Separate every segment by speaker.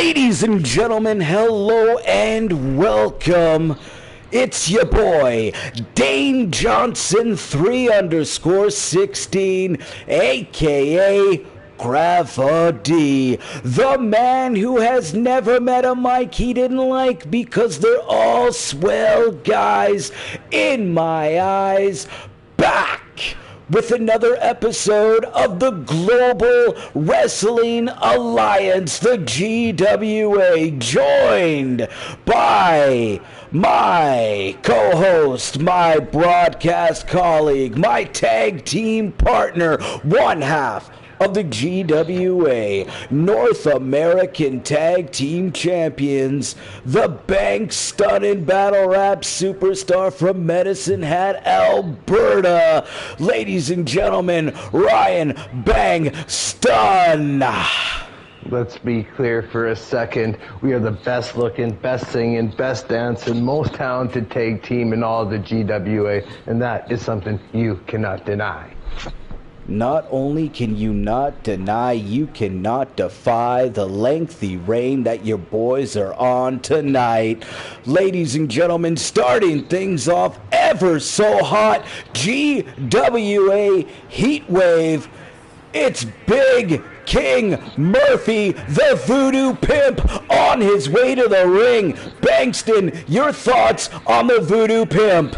Speaker 1: Ladies and gentlemen, hello and welcome. It's your boy, Dane Johnson 3_16, aka Gravity, the man who has never met a mic he didn't like because they're all swell guys in my eyes, back with another episode of the Global Wrestling Alliance, the GWA, joined by my co-host, my broadcast colleague, my tag team partner, one half of the GWA North American Tag Team Champions, the bank stunning battle rap superstar from Medicine Hat, Alberta. Ladies and gentlemen, Ryan Bang Stun.
Speaker 2: Let's be clear for a second. We are the best looking, best singing, best dancing, most talented tag team in all of the GWA, and that is something you cannot deny.
Speaker 1: Not only can you not deny, you cannot defy the lengthy reign that your boys are on tonight. Ladies and gentlemen, starting things off ever so hot, GWA Heatwave. It's Big King Murphy, the Voodoo Pimp, on his way to the ring. Bankston, your thoughts on the Voodoo Pimp?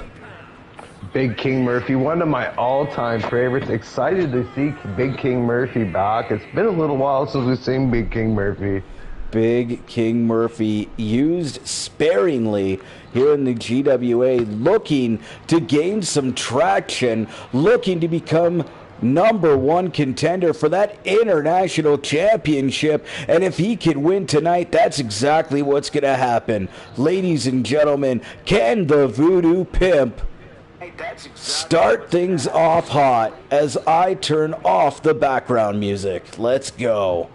Speaker 2: Big King Murphy, one of my all-time favorites. Excited to see Big King Murphy back. It's been a little while since we've seen Big King Murphy.
Speaker 1: Big King Murphy used sparingly here in the GWA, looking to gain some traction, looking to become #1 contender for that international championship. And if he can win tonight, that's exactly what's going to happen. Ladies and gentlemen, can the Voodoo Pimp start things off hot as I turn off the background music? Let's go.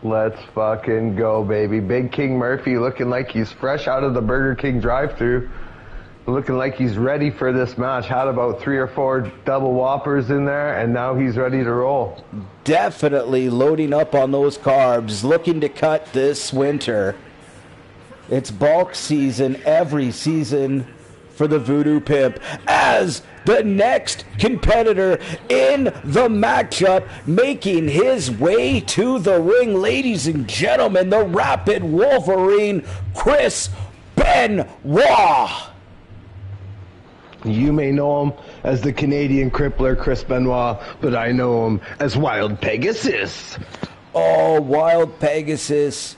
Speaker 2: Let's fucking go, baby. Big King Murphy looking like he's fresh out of the Burger King drive-thru. Looking like he's ready for this match. Had about 3 or 4 double whoppers in there, and now he's ready to roll.
Speaker 1: Definitely loading up on those carbs, looking to cut this winter. It's bulk season every season for the Voodoo Pimp, as the next competitor in the matchup, making his way to the ring, ladies and gentlemen, the Rapid Wolverine, Chris Benoit.
Speaker 2: You may know him as the Canadian crippler Chris Benoit, but I know him as Wild Pegasus.
Speaker 1: Oh, Wild Pegasus,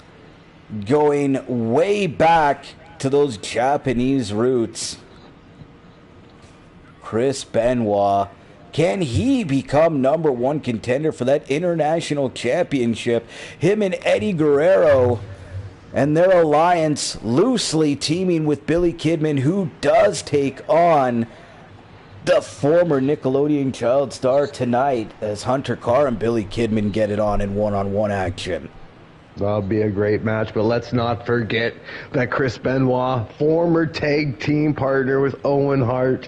Speaker 1: going way back to those Japanese roots. Chris Benoit, can he become #1 contender for that international championship? Him and Eddie Guerrero and their alliance loosely teaming with Billy Kidman, who does take on the former Nickelodeon child star tonight, as Hunter Carr and Billy Kidman get it on in one-on-one action.
Speaker 2: That'll be a great match, but let's not forget that Chris Benoit, former tag team partner with Owen Hart,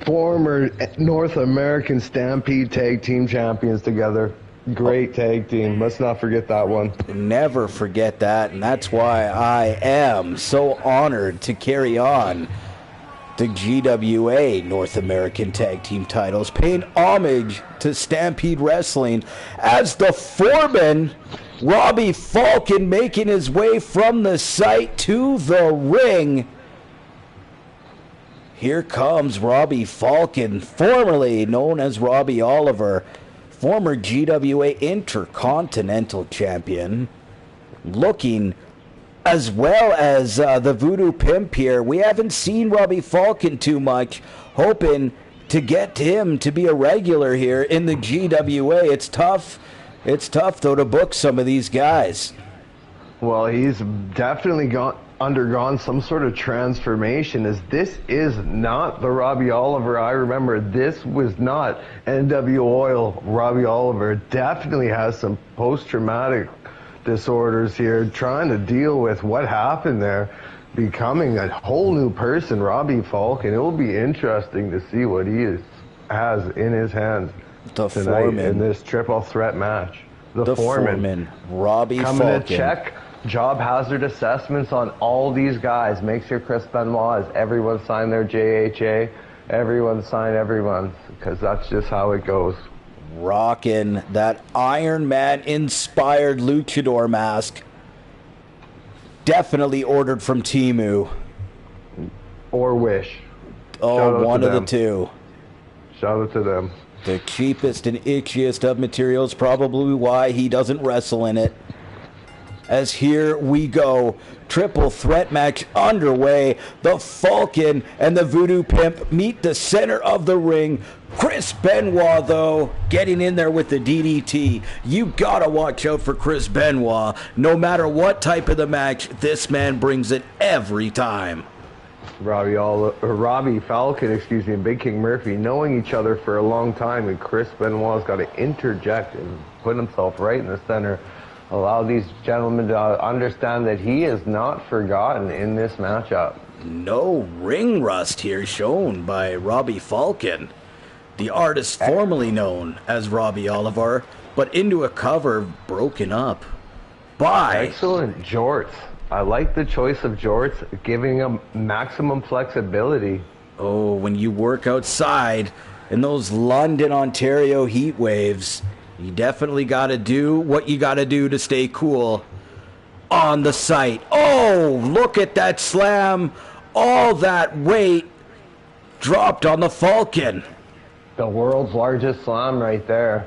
Speaker 2: former North American Stampede tag team champions together. Great tag team. Let's not forget that one.
Speaker 1: Never forget that, and that's why I am so honored to carry on the GWA North American Tag Team titles, paying homage to Stampede Wrestling, as the foreman, Robbie Falcon, making his way from the site to the ring. Here comes Robbie Falcon, formerly known as Robbie Oliver, former GWA Intercontinental Champion, looking as well as the Voodoo Pimp here. We haven't seen Robbie Falcon too much, hoping to get him to be a regular here in the GWA. It's tough, though, to book some of these guys.
Speaker 2: Well, he's definitely undergone some sort of transformation, as this is not the Robbie Oliver I remember. This was not NW Oil Robbie Oliver. Definitely has some post-traumatic disorders here, trying to deal with what happened there, becoming a whole new person, Robbie Falcon. It will be interesting to see what he has in his hands tonight in this triple threat match. The foreman,
Speaker 1: Robbie
Speaker 2: coming
Speaker 1: Falcon,
Speaker 2: to check job hazard assessments on all these guys. Make sure Chris Benoit has everyone sign their JHA. Everyone sign everyone's, because that's just how it goes.
Speaker 1: Rocking that Iron Man inspired luchador mask. Definitely ordered from Temu.
Speaker 2: Or Wish.
Speaker 1: Oh, one of the two.
Speaker 2: Shout out to them.
Speaker 1: The cheapest and itchiest of materials, probably why he doesn't wrestle in it. As here we go, triple threat match underway. The Falcon and the Voodoo Pimp meet the center of the ring. Chris Benoit, though, getting in there with the DDT. You gotta watch out for Chris Benoit. No matter what type of the match, this man brings it every time.
Speaker 2: Robbie Falcon, and Big King Murphy knowing each other for a long time, and Chris Benoit's got to interject and put himself right in the center. Allow these gentlemen to understand that he is not forgotten in this matchup.
Speaker 1: No ring rust here shown by Robbie Falcon, the artist formerly known as Robbie Oliver, but into a cover broken up by...
Speaker 2: Excellent jorts. I like the choice of jorts, giving them maximum flexibility.
Speaker 1: Oh, when you work outside in those London, Ontario heat waves, you definitely got to do what you got to do to stay cool on the site. Oh, look at that slam. All that weight dropped on the Falcon.
Speaker 2: The world's largest slam right there.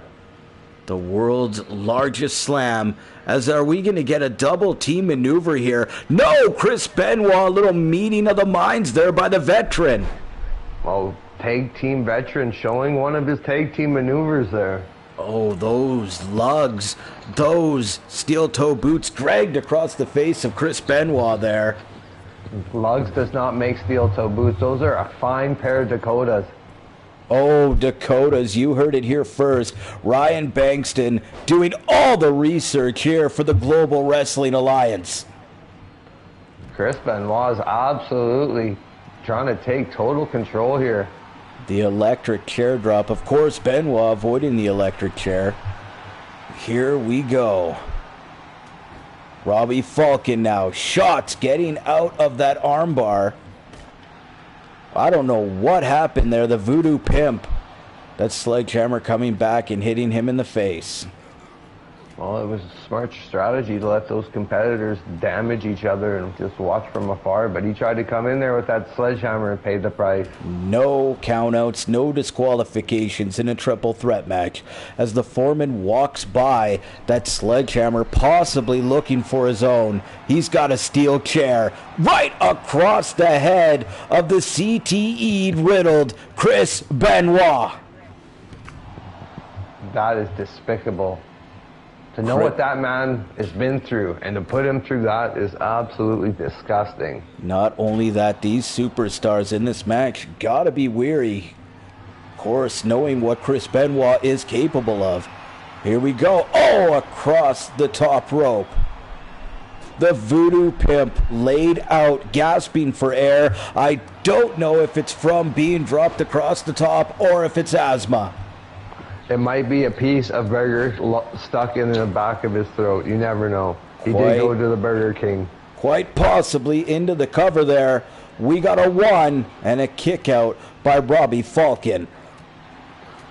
Speaker 1: The world's largest slam. As are we going to get a double team maneuver here? No, Chris Benoit, a little meeting of the minds there by the veteran.
Speaker 2: Well, tag team veteran showing one of his tag team maneuvers there.
Speaker 1: Oh, those lugs, those steel toe boots dragged across the face of Chris Benoit there.
Speaker 2: Lugs does not make steel toe boots. Those are a fine pair of Dakotas.
Speaker 1: Oh, Dakotas, you heard it here first. Ryan Bankston doing all the research here for the Global Wrestling Alliance.
Speaker 2: Chris Benoit is absolutely trying to take total control here.
Speaker 1: The electric chair drop. Of course, Benoit avoiding the electric chair. Here we go. Robbie Falcon now. Shots getting out of that armbar. I don't know what happened there. The Voodoo Pimp. That sledgehammer coming back and hitting him in the face.
Speaker 2: Well, it was a smart strategy to let those competitors damage each other and just watch from afar. But he tried to come in there with that sledgehammer and paid the price.
Speaker 1: No countouts, no disqualifications in a triple threat match. As the foreman walks by that sledgehammer, possibly looking for his own. He's got a steel chair right across the head of the CTE riddled Chris Benoit.
Speaker 2: That is despicable. To know what that man has been through and to put him through that is absolutely disgusting.
Speaker 1: Not only that, these superstars in this match gotta be weary. Of course, knowing what Chris Benoit is capable of. Here we go. Oh, across the top rope. The Voodoo Pimp laid out, gasping for air. I don't know if it's from being dropped across the top or if it's asthma.
Speaker 2: It might be a piece of burger stuck in the back of his throat. You never know. He did go to the Burger King.
Speaker 1: Quite possibly into the cover there. We got a 1 and a kick out by Robbie Falcon.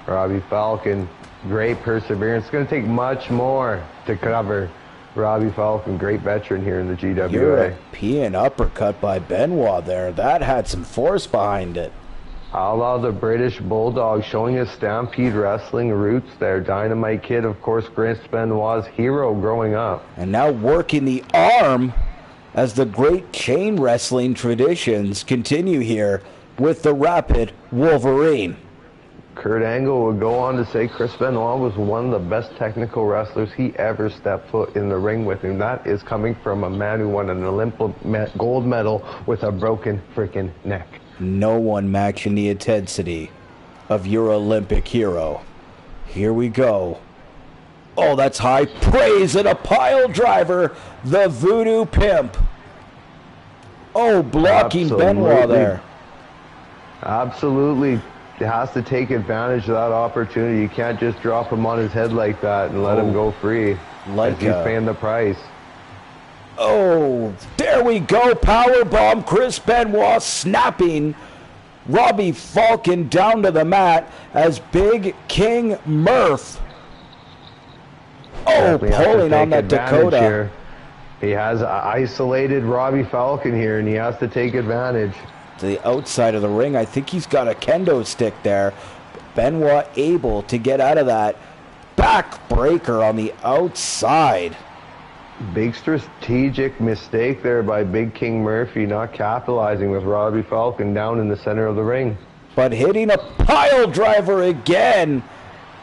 Speaker 2: Robbie Falcon, great perseverance. It's going to take much more to cover Robbie Falcon, great veteran here in the GWA.
Speaker 1: European uppercut by Benoit there. That had some force behind it.
Speaker 2: A la the British Bulldog, showing his Stampede Wrestling roots there. Dynamite Kid, of course, Chris Benoit's hero growing up.
Speaker 1: And now working the arm as the great chain wrestling traditions continue here with the Rapid Wolverine.
Speaker 2: Kurt Angle would go on to say Chris Benoit was one of the best technical wrestlers he ever stepped foot in the ring with. And that is coming from a man who won an Olympic gold medal with a broken freaking neck.
Speaker 1: No one matching the intensity of your Olympic hero. Here we go. Oh, that's high praise and a pile driver. The Voodoo Pimp. Oh, blocking Benoit there.
Speaker 2: Absolutely. He has to take advantage of that opportunity. You can't just drop him on his head like that and let him go free. Like he's paying the price.
Speaker 1: Oh, there we go. Powerbomb. Chris Benoit snapping Robbie Falcon down to the mat as Big King Murph. Oh, pulling on that Dakota.
Speaker 2: Here. He has isolated Robbie Falcon here, and he has to take advantage.
Speaker 1: To the outside of the ring. I think he's got a kendo stick there. Benoit able to get out of that. Backbreaker on the outside.
Speaker 2: Big strategic mistake there by Big King Murphy, not capitalizing with Robbie Falcon down in the center of the ring.
Speaker 1: But hitting a pile driver again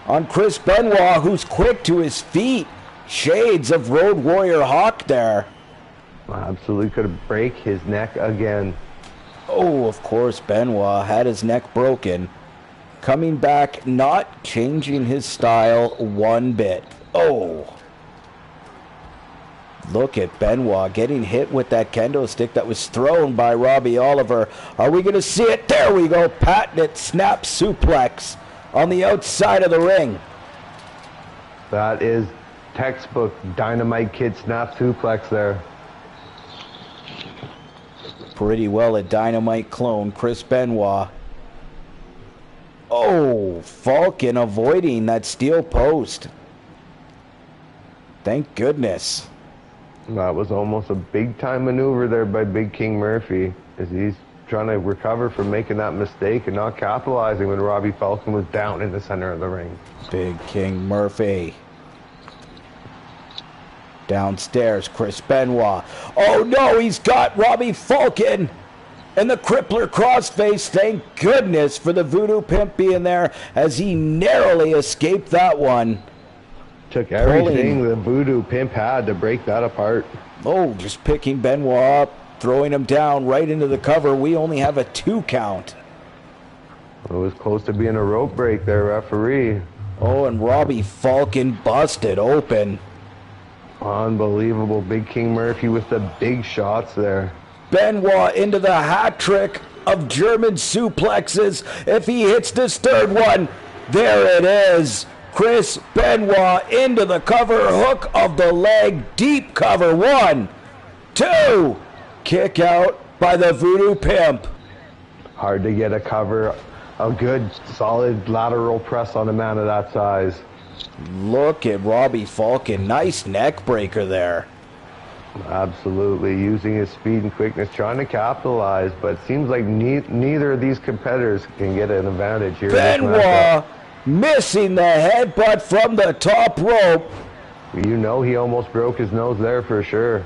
Speaker 1: on Chris Benoit, who's quick to his feet. Shades of Road Warrior Hawk there.
Speaker 2: Absolutely could break his neck again.
Speaker 1: Oh, of course, Benoit had his neck broken. Coming back, not changing his style one bit. Oh. Look at Benoit getting hit with that kendo stick that was thrown by Robbie Oliver. Are we going to see it? There we go. Patented snap suplex on the outside of the ring.
Speaker 2: That is textbook Dynamite Kid snap suplex there.
Speaker 1: Pretty well a Dynamite clone, Chris Benoit. Oh, Falcon avoiding that steel post. Thank goodness.
Speaker 2: That was almost a big-time maneuver there by Big King Murphy, as he's trying to recover from making that mistake and not capitalizing when Robbie Falcon was down in the center of the ring.
Speaker 1: Big King Murphy. Downstairs, Chris Benoit. Oh no, he's got Robbie Falcon and the crippler crossface. Thank goodness for the Voodoo Pimp being there as he narrowly escaped that one.
Speaker 2: Took everything the Voodoo Pimp had to break that apart.
Speaker 1: Oh, just picking Benoit up, throwing him down right into the cover. We only have a 2 count.
Speaker 2: It was close to being a rope break there, referee.
Speaker 1: Oh, and Robbie Falcon busted open.
Speaker 2: Unbelievable. Big King Murphy with the big shots there.
Speaker 1: Benoit into the hat trick of German suplexes. If he hits this third one, there it is. Chris Benoit into the cover, hook of the leg, deep cover. 1, 2, kick out by the Voodoo Pimp.
Speaker 2: Hard to get a cover. A good, solid lateral press on a man of that size.
Speaker 1: Look at Robbie Falcon. Nice neck breaker there.
Speaker 2: Absolutely. Using his speed and quickness, trying to capitalize, but it seems like neither of these competitors can get an advantage here.
Speaker 1: Benoit missing the headbutt from the top rope.
Speaker 2: You know he almost broke his nose there for sure.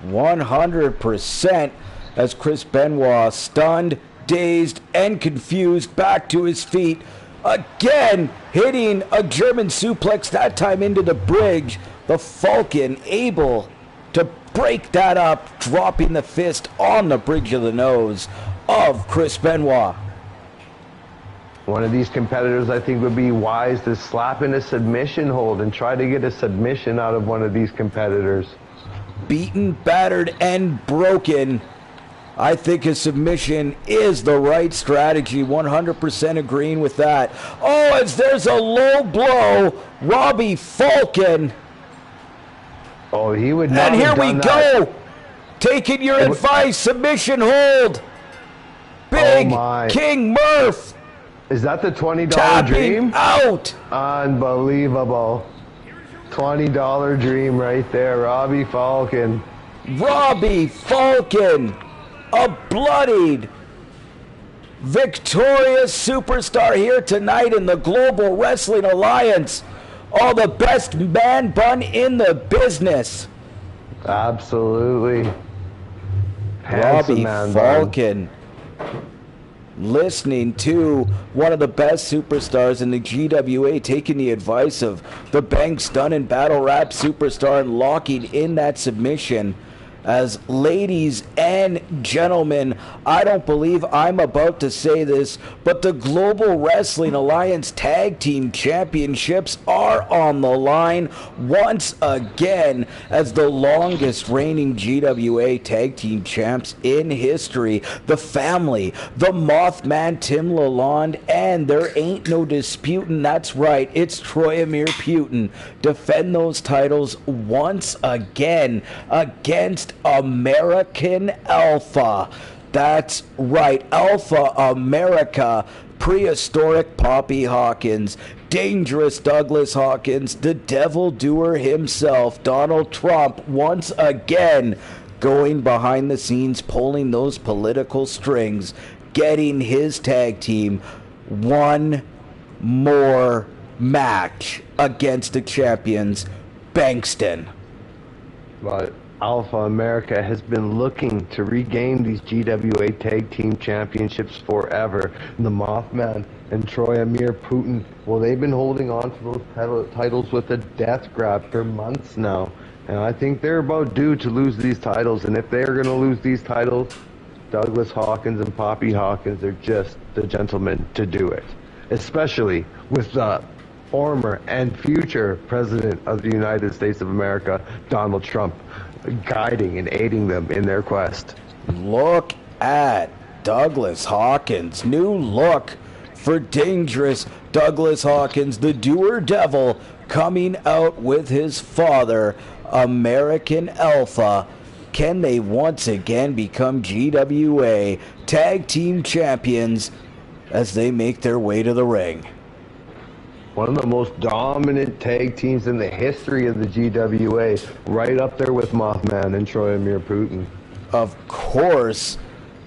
Speaker 1: 100% as Chris Benoit, stunned, dazed, and confused, back to his feet. Again, hitting a German suplex, that time into the bridge. The Falcon able to break that up, dropping the fist on the bridge of the nose of Chris Benoit.
Speaker 2: One of these competitors, I think, would be wise to slap in a submission hold and try to get a submission out of one of these competitors.
Speaker 1: Beaten, battered, and broken. I think a submission is the right strategy. 100% agreeing with that. Oh, as there's a low blow, Robbie Falcon.
Speaker 2: Oh, he would not
Speaker 1: and here
Speaker 2: have
Speaker 1: we
Speaker 2: done
Speaker 1: go.
Speaker 2: that.
Speaker 1: Taking your advice, submission hold. Big King Murph.
Speaker 2: Is that the $20
Speaker 1: tapping
Speaker 2: dream?
Speaker 1: Out.
Speaker 2: Unbelievable. $20 dream right there, Robbie Falcon.
Speaker 1: Robbie Falcon, a bloodied, victorious superstar here tonight in the Global Wrestling Alliance. All the best man bun in the business.
Speaker 2: Absolutely.
Speaker 1: Robbie Falcon. Listening to one of the best superstars in the GWA, taking the advice of the Bang Stun and Battle Rap superstar and locking in that submission. As ladies and gentlemen, I don't believe I'm about to say this, but the Global Wrestling Alliance Tag Team Championships are on the line once again as the longest reigning GWA Tag Team Champs in history. The family, the Mothman Tim Lalonde, and there ain't no disputing, that's right, it's Troy Amir Putin, defend those titles once again against American Alpha. That's right, Alpha America, prehistoric Poppy Hawkins, dangerous Douglas Hawkins, the devil doer himself, Donald Trump, once again going behind the scenes, pulling those political strings, getting his tag team one more match against the champions, Bankston.
Speaker 2: But Alpha America has been looking to regain these GWA Tag Team Championships forever. The Mothman and Troy Amir Putin, well, they've been holding on to those titles with a death grab for months now. And I think they're about due to lose these titles. And if they're going to lose these titles, Douglas Hawkins and Poppy Hawkins are just the gentlemen to do it. Especially with the former and future President of the United States of America, Donald Trump, guiding and aiding them in their quest.
Speaker 1: Look at Douglas Hawkins. New look for dangerous Douglas Hawkins, the doer devil, coming out with his father, American Alpha. Can they once again become GWA Tag Team Champions as they make their way to the ring?
Speaker 2: One of the most dominant tag teams in the history of the GWA, right up there with Mothman and Troy Amir Putin.
Speaker 1: Of course,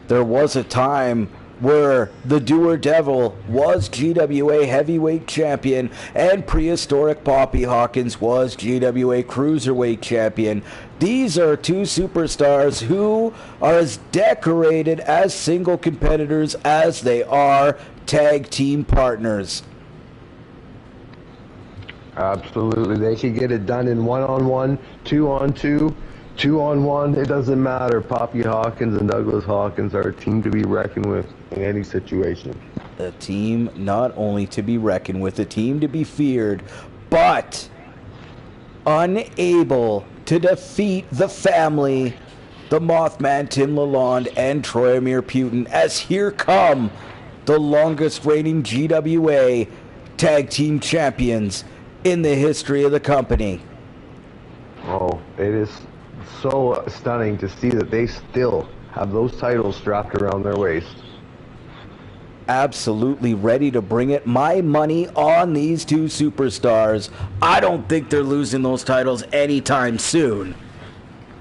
Speaker 1: there was a time where the Doer Devil was GWA Heavyweight Champion and prehistoric Poppy Hawkins was GWA Cruiserweight Champion. These are two superstars who are as decorated as single competitors as they are tag team partners.
Speaker 2: Absolutely. They could get it done in one-on-one, two-on-two, two-on-one. It doesn't matter. Poppy Hawkins and Douglas Hawkins are a team to be reckoned with in any situation.
Speaker 1: A team not only to be reckoned with, a team to be feared, but unable to defeat the family, the Mothman Tim Lalonde and Troy Amir Putin, as here come the longest reigning GWA Tag Team Champions in the history of the company.
Speaker 2: Oh, it is so stunning to see that they still have those titles strapped around their waist.
Speaker 1: Absolutely ready to bring it. My money on these two superstars. I don't think they're losing those titles anytime soon.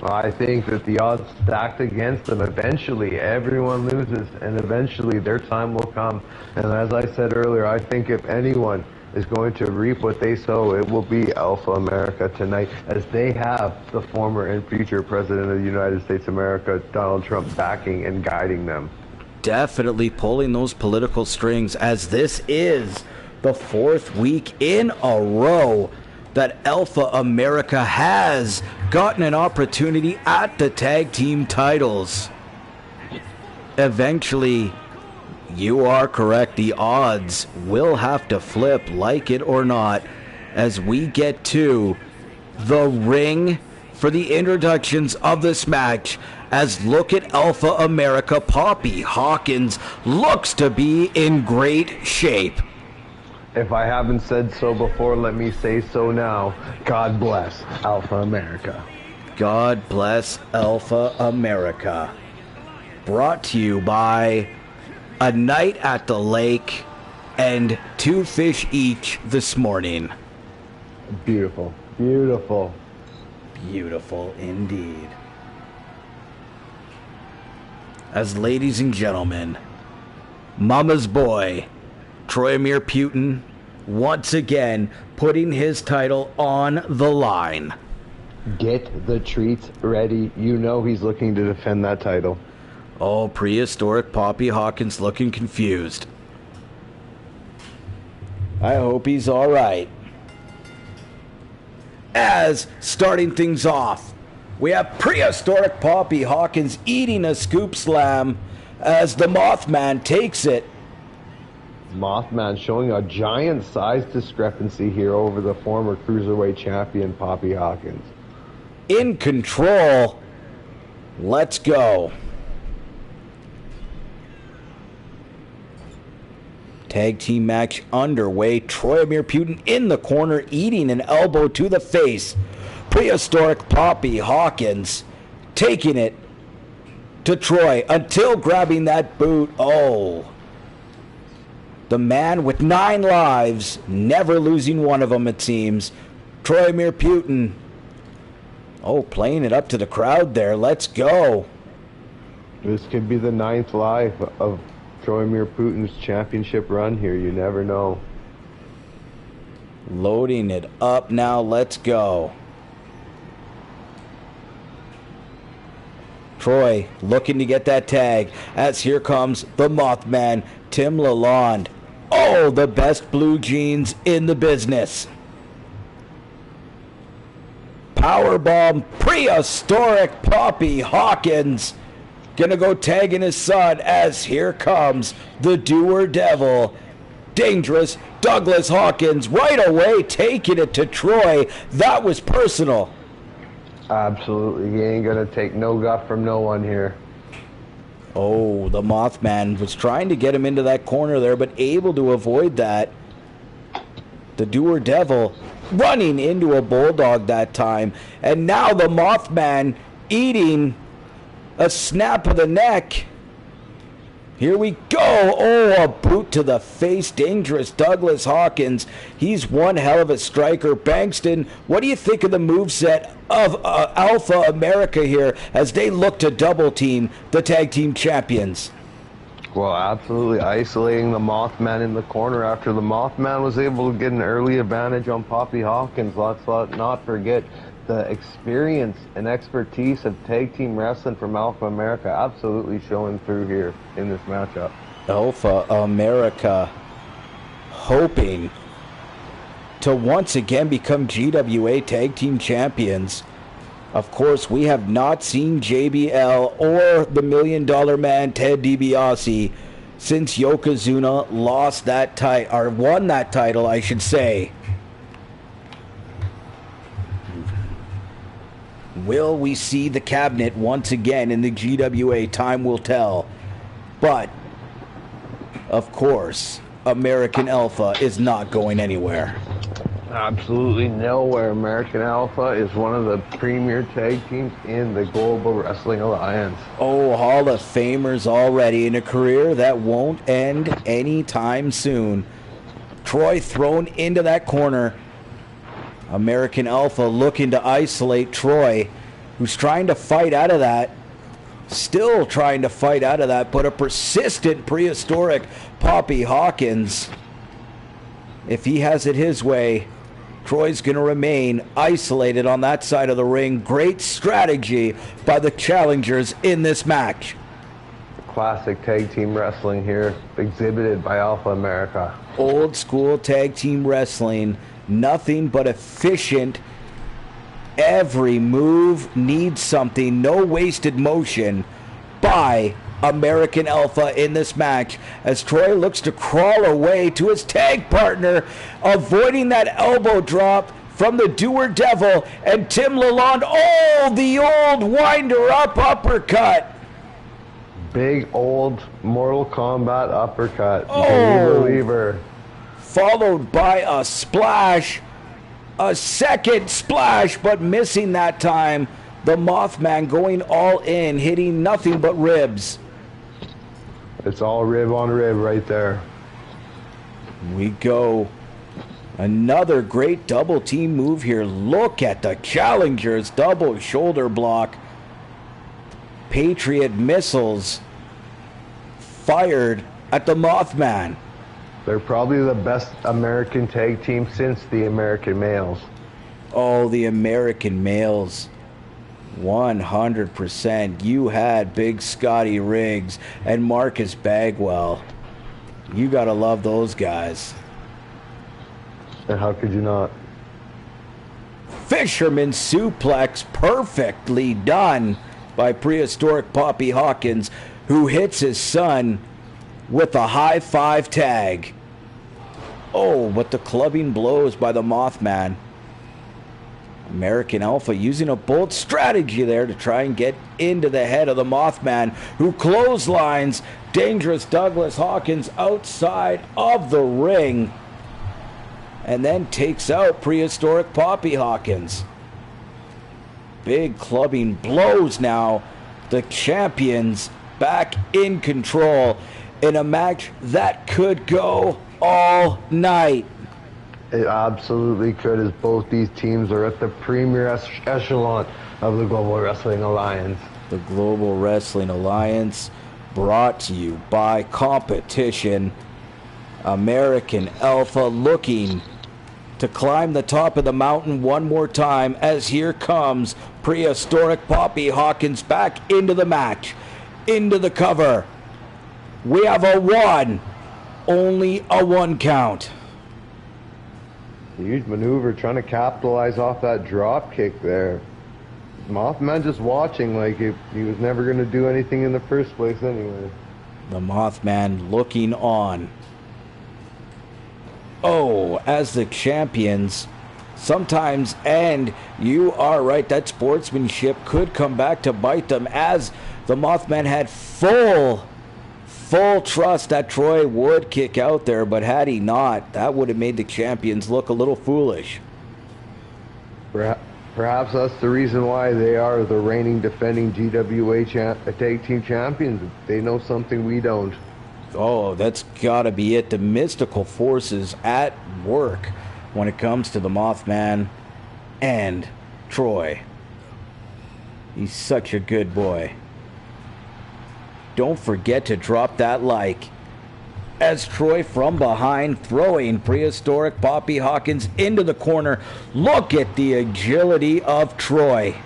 Speaker 2: I think that the odds stacked against them. Eventually, everyone loses, and eventually their time will come. And as I said earlier, I think if anyone is going to reap what they sow, it will be Alpha America tonight, as they have the former and future President of the United States of America, Donald Trump, backing and guiding them.
Speaker 1: Definitely pulling those political strings, as this is the fourth week in a row that Alpha America has gotten an opportunity at the tag team titles. Eventually, you are correct, the odds will have to flip, like it or not, as we get to the ring for the introductions of this match. As look at Alpha America, Poppy Hawkins looks to be in great shape.
Speaker 2: If I haven't said so before, let me say so now. God bless Alpha America.
Speaker 1: God bless Alpha America. Brought to you by a night at the lake and two fish each this morning.
Speaker 2: Beautiful. Beautiful.
Speaker 1: Beautiful indeed. As ladies and gentlemen, Mama's boy, Troy Amir Putin, once again putting his title on the line.
Speaker 2: Get the treats ready. You know he's looking to defend that title.
Speaker 1: Oh, prehistoric Poppy Hawkins looking confused. I hope he's all right. As starting things off We have prehistoric Poppy Hawkins eating a scoop slam as the Mothman takes it.
Speaker 2: Mothman showing a giant size discrepancy here over the former Cruiserweight champion, Poppy Hawkins.
Speaker 1: In control. Let's go. Tag team match underway. Troy Putin in the corner, eating an elbow to the face. Prehistoric Poppy Hawkins taking it to Troy until grabbing that boot. Oh. The man with 9 lives, never losing one of them, it seems. Troy Putin. Oh, playing it up to the crowd there. Let's go.
Speaker 2: This could be the 9th life of Troy Putin's championship run here. You never know.
Speaker 1: Loading it up now. Let's go. Troy looking to get that tag as here comes the Mothman, Tim Lalonde. Oh, the best blue jeans in the business. Powerbomb, prehistoric Poppy Hawkins. Gonna go tagging his son as here comes the doer devil. Dangerous Douglas Hawkins right away taking it to Troy. That was personal.
Speaker 2: Absolutely. He ain't going to take no guff from no one here.
Speaker 1: Oh, the Mothman was trying to get him into that corner there, but able to avoid that. The doer devil running into a bulldog that time. And now the Mothman eating a snap of the neck. Here we go. Oh, a boot to the face. Dangerous Douglas Hawkins. He's one hell of a striker. Bankston, what do you think of the moveset of Alpha America here as they look to double team the tag team champions?
Speaker 2: Well, absolutely isolating the Mothman in the corner after the Mothman was able to get an early advantage on Poppy Hawkins. Let's not forget the experience and expertise of tag team wrestling from Alpha America absolutely showing through here in this matchup.
Speaker 1: Alpha America hoping to once again become GWA Tag Team Champions. Of course, we have not seen JBL or the $1 Million Man Ted DiBiase since Yokozuna lost that or won that title, I should say. Will we see the cabinet once again in the GWA? Time will tell. But, of course, American Alpha is not going anywhere.
Speaker 2: Absolutely nowhere. American Alpha is one of the premier tag teams in the Global Wrestling Alliance.
Speaker 1: Oh, Hall of Famers already in a career that won't end anytime soon. Troy thrown into that corner. American Alpha looking to isolate Troy, who's trying to fight out of that. Still trying to fight out of that, but a persistent prehistoric Poppy Hawkins. If he has it his way, Troy's going to remain isolated on that side of the ring. Great strategy by the challengers in this match.
Speaker 2: Classic tag team wrestling here, exhibited by Alpha America.
Speaker 1: Old school tag team wrestling. Nothing but efficient. Every move needs something. No wasted motion by American Alpha in this match as Troy looks to crawl away to his tag partner, avoiding that elbow drop from the doer devil and Tim Lalonde. Oh, the old winder up uppercut.
Speaker 2: Big old Mortal Kombat uppercut.
Speaker 1: Oh.
Speaker 2: Believer.
Speaker 1: Followed by a splash, a second splash, but missing that time. The Mothman going all in, hitting nothing but ribs.
Speaker 2: It's all rib on rib right there.
Speaker 1: We go. Another great double team move here. Look at the challengers, double shoulder block. Patriot missiles fired at the Mothman.
Speaker 2: They're probably the best American tag team since the American Males.
Speaker 1: Oh, the American Males. 100%. You had Big Scotty Riggs and Marcus Bagwell. You gotta love those guys.
Speaker 2: And how could you not?
Speaker 1: fisherman suplex, perfectly done by prehistoric Poppy Hawkins, who hits his son with a high five tag. Oh, but the clubbing blows by the Mothman. American Alpha using a bold strategy there to try and get into the head of the Mothman, who clotheslines dangerous Douglas Hawkins outside of the ring and then takes out prehistoric Poppy Hawkins. Big clubbing blows now. The champions back in control in a match that could go all night.
Speaker 2: It absolutely could, as both these teams are at the premier echelon of the Global Wrestling Alliance.
Speaker 1: The Global Wrestling Alliance, brought to you by Competition. American Alpha looking to climb the top of the mountain one more time, as here comes prehistoric Poppy Hawkins back into the match, into the cover. We have a 1, only a 1 count.
Speaker 2: Huge maneuver, trying to capitalize off that drop kick there. Mothman just watching like he was never going to do anything in the first place anyway.
Speaker 1: The Mothman looking on. Oh, as the champions sometimes, and you are right, that sportsmanship could come back to bite them, as the Mothman had full trust that Troy would kick out there, but had he not, that would have made the champions look a little foolish.
Speaker 2: Perhaps that's the reason why they are the reigning defending GWA tag team champions. They know something we don't.
Speaker 1: Oh, that's gotta be it. The mystical forces at work when it comes to the Mothman and Troy. He's such a good boy. Don't forget to drop that like, as Troy from behind throwing prehistoric Poppy Hawkins into the corner. Look at the agility of Troy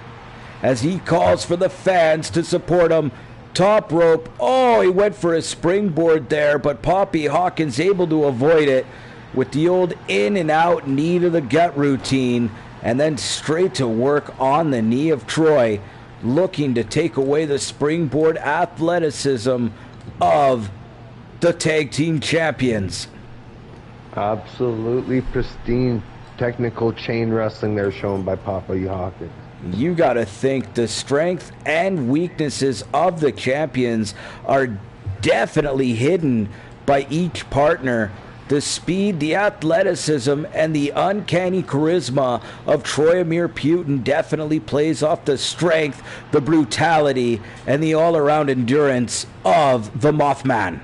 Speaker 1: as he calls for the fans to support him. Top rope. Oh, he went for a springboard there, but Poppy Hawkins able to avoid it with the old in and out knee to the gut routine, and then straight to work on the knee of Troy, looking to take away the springboard athleticism of the tag team champions.
Speaker 2: Absolutely pristine technical chain wrestling there shown by Poppy Hawkins.
Speaker 1: You got to think the strength and weaknesses of the champions are definitely hidden by each partner. The speed, the athleticism, and the uncanny charisma of Troy Putin definitely plays off the strength, the brutality, and the all-around endurance of the Mothman.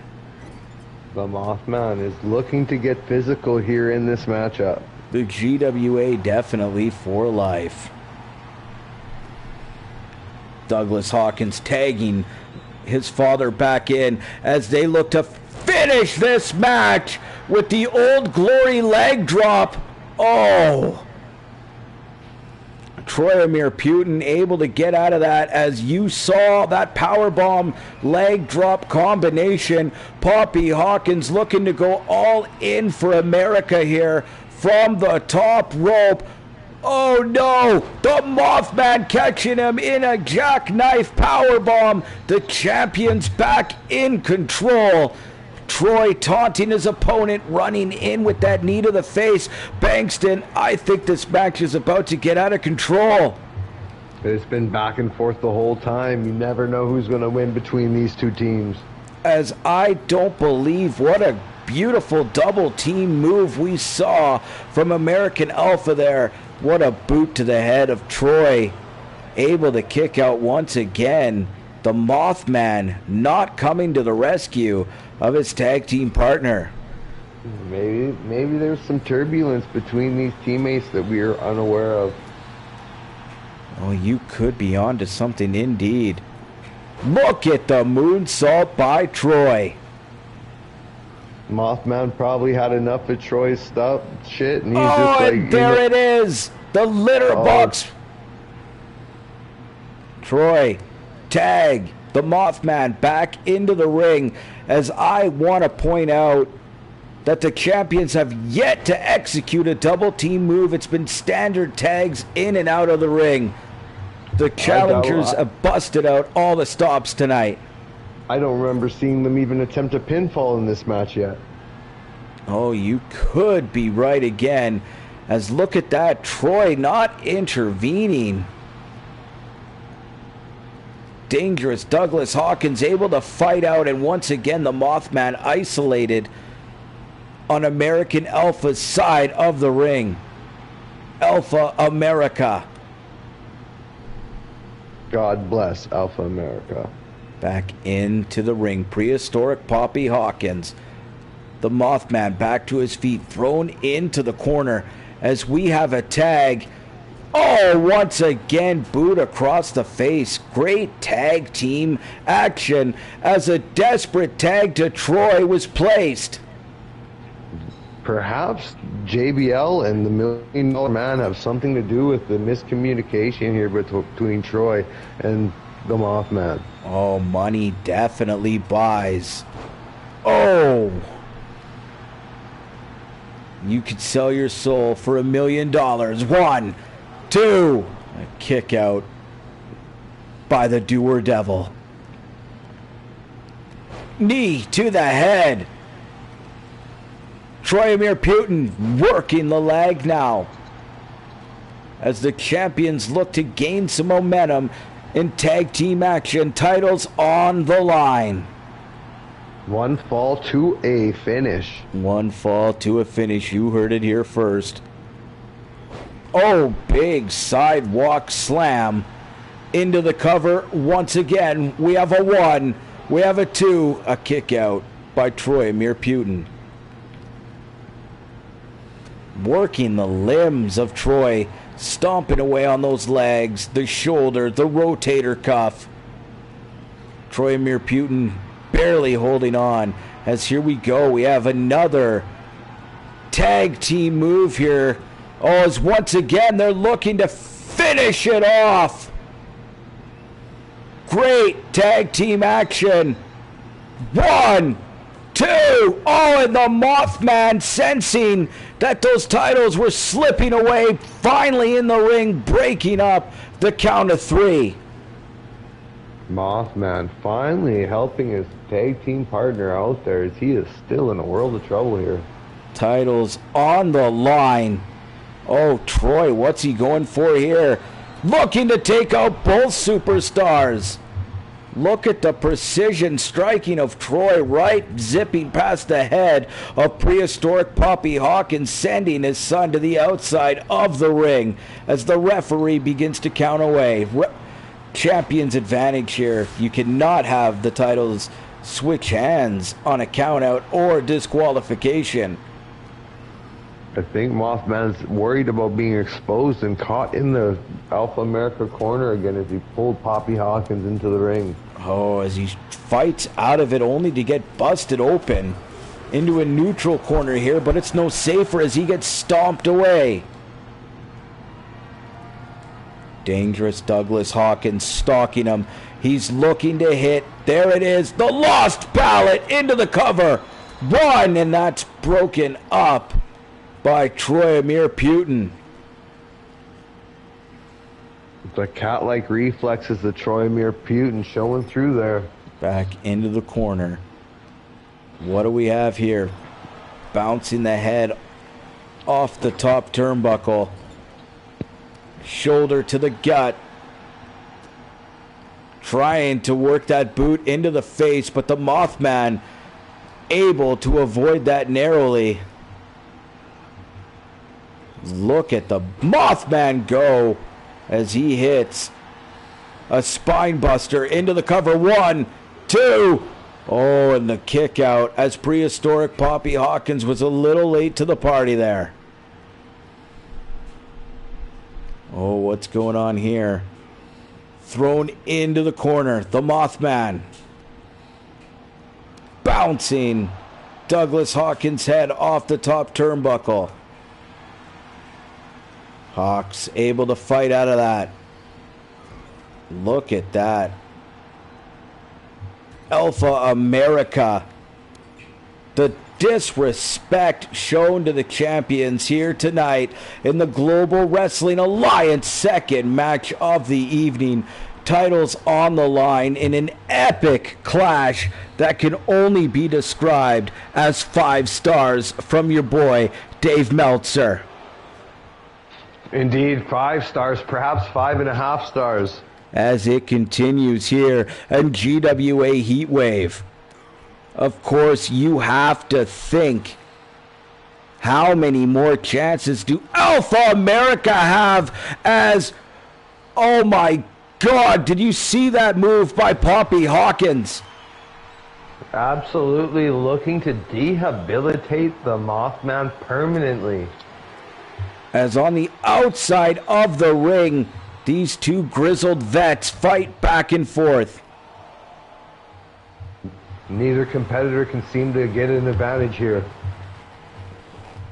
Speaker 2: The Mothman is looking to get physical here in this matchup.
Speaker 1: The GWA definitely for life. Douglas Hawkins tagging his father back in as they look to finish this match with the Old Glory leg drop. Oh! Troy Putin able to get out of that, as you saw that powerbomb leg drop combination. Poppy Hawkins looking to go all in for America here from the top rope. Oh no! The Mothman catching him in a jackknife powerbomb. The champions back in control. Troy taunting his opponent, running in with that knee to the face. Bankston, I think this match is about to get out of control.
Speaker 2: It's been back and forth the whole time. You never know who's going to win between these two teams.
Speaker 1: As I don't believe what a beautiful double team move we saw from American Alpha there. What a boot to the head of Troy. Able to kick out once again. The Mothman not coming to the rescue of his tag team partner.
Speaker 2: Maybe there's some turbulence between these teammates that we are unaware of.
Speaker 1: Oh, you could be onto something indeed. Look at the moonsault by Troy.
Speaker 2: Mothman probably had enough of Troy's shit, and he's
Speaker 1: just
Speaker 2: like,
Speaker 1: and there it is, the litter box. Troy, tag the Mothman back into the ring. As I want to point out, that the champions have yet to execute a double team move. It's been standard tags in and out of the ring. The challengers have busted out all the stops tonight.
Speaker 2: I don't remember seeing them even attempt a pinfall in this match yet.
Speaker 1: Oh, you could be right again. As look at that, Troy not intervening. Dangerous Douglas Hawkins able to fight out, and once again the Mothman isolated on American Alpha's side of the ring. Alpha America.
Speaker 2: God bless Alpha America.
Speaker 1: Back into the ring. Prehistoric Poppy Hawkins. The Mothman back to his feet, thrown into the corner as we have a tag. Oh, once again, boot across the face. Great tag team action as a desperate tag to Troy was placed.
Speaker 2: Perhaps JBL and the $1 Million Man have something to do with the miscommunication here between Troy and the Mothman.
Speaker 1: Oh, money definitely buys. Oh! You could sell your soul for $1 million. 1, 2. A kick out by the Doer Devil. Knee to the head. Troyomir Putin working the leg now as the champions look to gain some momentum in tag team action. Titles on the line.
Speaker 2: One fall to a finish.
Speaker 1: One fall to a finish. You heard it here first. Oh, big sidewalk slam into the cover. Once again, we have a 1. We have a 2. A kick out by Troyomir Putin. Working the limbs of Troy, stomping away on those legs, the shoulder, the rotator cuff. Troyomir Putin barely holding on as here we go. We have another tag team move here. Oh, as once again they're looking to finish it off. Great tag team action. 1, 2. Oh, and the Mothman, sensing that those titles were slipping away, finally in the ring, breaking up the count of 3.
Speaker 2: Mothman finally helping his tag team partner out there, as he is still in a world of trouble here.
Speaker 1: Titles on the line. Oh, Troy, what's he going for here? Looking to take out both superstars. Look at the precision striking of Troy, right zipping past the head of Prehistoric Poppy Hawkins, sending his son to the outside of the ring as the referee begins to count away. Champion's advantage here. You cannot have the titles switch hands on a count out or disqualification.
Speaker 2: I think Mothman's worried about being exposed and caught in the Alpha America corner again as he pulled Poppy Hawkins into the ring.
Speaker 1: Oh, as he fights out of it only to get busted open into a neutral corner here, but it's no safer as he gets stomped away. Dangerous Douglas Hawkins stalking him. He's looking to hit. There it is. The Lost Pallet into the cover. 1, and that's broken up by Troyomir Putin.
Speaker 2: The cat-like reflexes of Troyomir Putin showing through there.
Speaker 1: Back into the corner. What do we have here? Bouncing the head off the top turnbuckle. Shoulder to the gut. Trying to work that boot into the face, but the Mothman able to avoid that narrowly. Look at the Mothman go as he hits a spine buster into the cover. 1, 2. Oh, and the kick out as Prehistoric Poppy Hawkins was a little late to the party there. Oh, what's going on here? Thrown into the corner. The Mothman bouncing Douglas Hawkins' head off the top turnbuckle. Hawks able to fight out of that. Look at that. Alpha America. The disrespect shown to the champions here tonight in the Global Wrestling Alliance second match of the evening. Titles on the line in an epic clash that can only be described as 5 stars from your boy, Dave Meltzer.
Speaker 2: Indeed, 5 stars, perhaps 5.5 stars.
Speaker 1: As it continues here in GWA Heatwave. Of course, you have to think, how many more chances do Alpha America have as, oh my God, did you see that move by Poppy Hawkins?
Speaker 2: Absolutely looking to rehabilitate the Mothman permanently.
Speaker 1: As on the outside of the ring, these two grizzled vets fight back and forth.
Speaker 2: Neither competitor can seem to get an advantage here.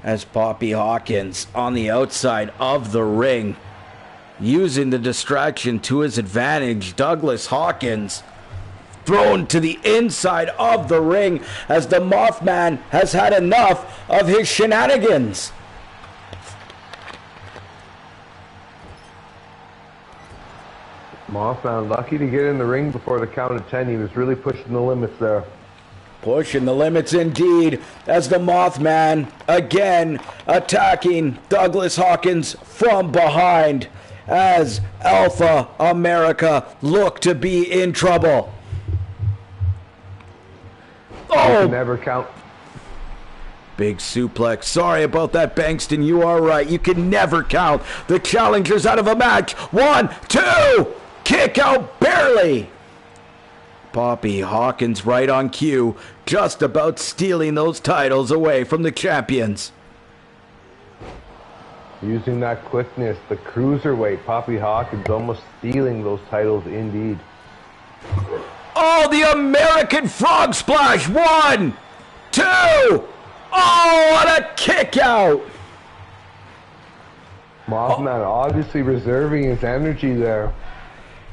Speaker 1: As Poppy Hawkins on the outside of the ring, using the distraction to his advantage, Douglas Hawkins thrown to the inside of the ring as the Mothman has had enough of his shenanigans.
Speaker 2: Mothman lucky to get in the ring before the count of 10. He was really pushing the limits there.
Speaker 1: Pushing the limits indeed, as the Mothman again attacking Douglas Hawkins from behind as Alpha America look to be in trouble.
Speaker 2: Oh! Never count.
Speaker 1: Big suplex. Sorry about that, Bankston. You are right. You can never count the challengers out of a match. 1, 2! Kick out barely. Poppy Hawkins right on cue, just about stealing those titles away from the champions.
Speaker 2: Using that quickness, the cruiserweight, Poppy Hawkins almost stealing those titles indeed.
Speaker 1: Oh, the American Frog Splash. 1, 2. Oh, what a kick out.
Speaker 2: Mothman obviously reserving his energy there.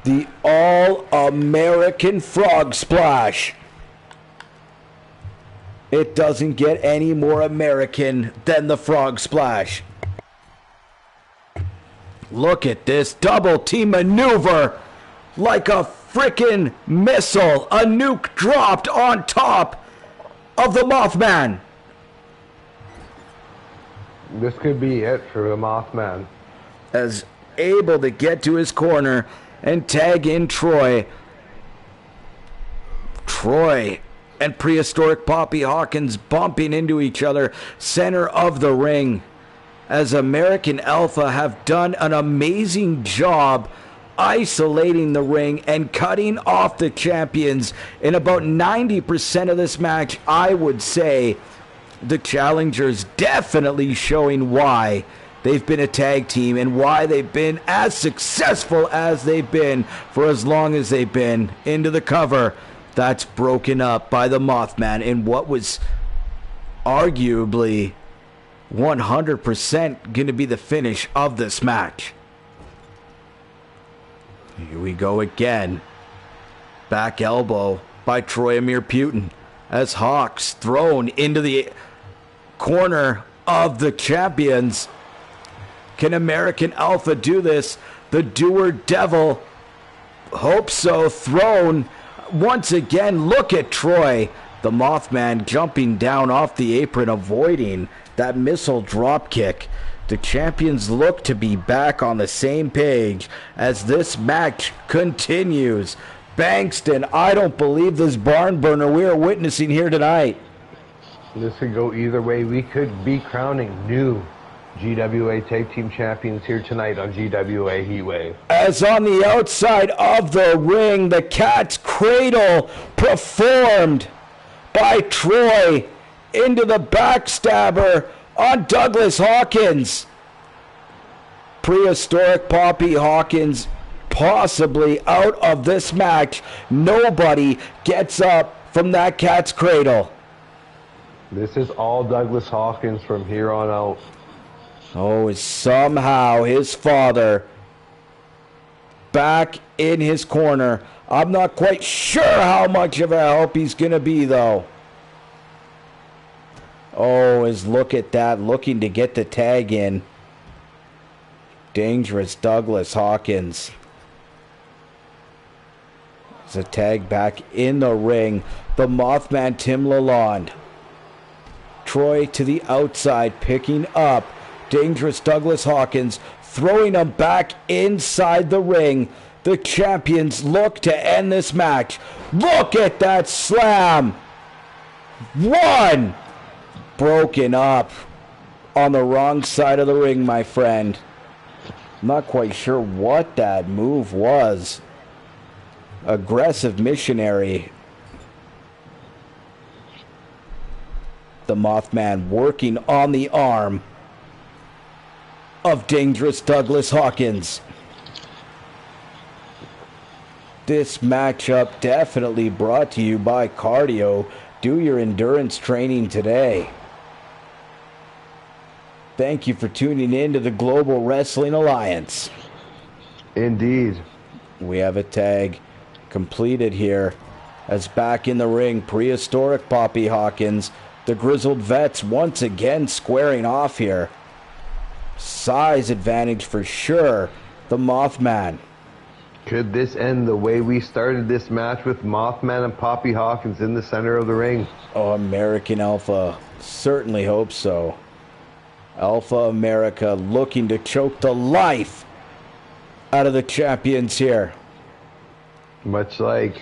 Speaker 1: The All-American Frog Splash. It doesn't get any more American than the Frog Splash. Look at this double team maneuver. Like a frickin' missile. A nuke dropped on top of the Mothman.
Speaker 2: This could be it for the Mothman.
Speaker 1: As able to get to his corner and tag in Troy. Troy and prehistoric Poppy Hawkins bumping into each other, center of the ring. As American Alpha have done an amazing job isolating the ring and cutting off the champions in about 90% of this match. I would say the challengers definitely showing why they've been a tag team and why they've been as successful as they've been for as long as they've been. Into the cover. That's broken up by the Mothman in what was arguably 100% going to be the finish of this match. Here we go again. Back elbow by Troy Amir Putin as Hawks thrown into the corner of the champions. Can American Alpha do this? The doer devil. Hope so. Thrown once again. Look at Troy. The Mothman jumping down off the apron, avoiding that missile drop kick. The champions look to be back on the same page as this match continues. Bankston, I don't believe this barn burner we are witnessing here tonight.
Speaker 2: This could go either way. We could be crowning new GWA Tag Team Champions here tonight on GWA Heatwave.
Speaker 1: As on the outside of the ring, the cat's cradle performed by Troy into the backstabber on Douglas Hawkins. Prehistoric Poppy Hawkins possibly out of this match. Nobody gets up from that cat's cradle.
Speaker 2: This is all Douglas Hawkins from here on out.
Speaker 1: Oh, somehow his father back in his corner. I'm not quite sure how much of a help he's going to be, though. Oh, look at that, looking to get the tag in. Dangerous Douglas Hawkins. There's a tag back in the ring. The Mothman Tim Lalonde. Troy to the outside, picking up Dangerous Douglas Hawkins, throwing him back inside the ring. The champions look to end this match. Look at that slam. One. Broken up on the wrong side of the ring, my friend. I'm not quite sure what that move was. Aggressive missionary. The Mothman working on the arm of Dangerous Douglas Hawkins. This matchup definitely brought to you by Cardio. Do your endurance training today. Thank you for tuning in to the Global Wrestling Alliance.
Speaker 2: Indeed.
Speaker 1: We have a tag completed here as back in the ring, Prehistoric Poppy Hawkins. The Grizzled Vets once again squaring off here. Size advantage for sure. The Mothman.
Speaker 2: Could this end the way we started this match with Mothman and Poppy Hawkins in the center of the ring?
Speaker 1: Oh, American Alpha. Certainly hope so. Alpha America looking to choke the life out of the champions here.
Speaker 2: Much like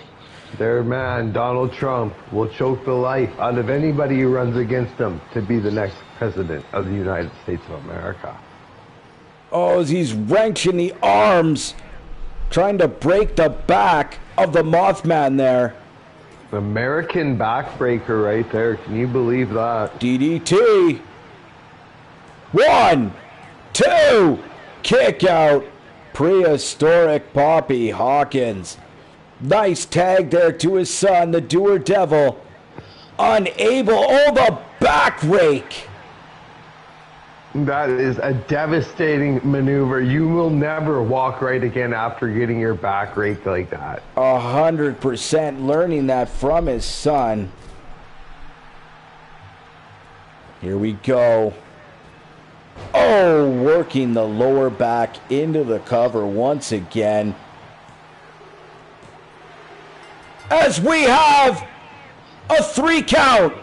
Speaker 2: their man, Donald Trump, will choke the life out of anybody who runs against him to be the next president of the United States of America.
Speaker 1: Oh, as he's wrenching the arms, trying to break the back of the Mothman there.
Speaker 2: American backbreaker right there. Can you believe that?
Speaker 1: DDT. 1, 2, kick out. Prehistoric Poppy Hawkins. Nice tag there to his son, the Doer Devil. Unable. Oh, the back rake.
Speaker 2: That is a devastating maneuver. You will never walk right again after getting your back raked like that.
Speaker 1: 100% learning that from his son. Here we go. Oh, working the lower back into the cover once again. As we have a 3 count.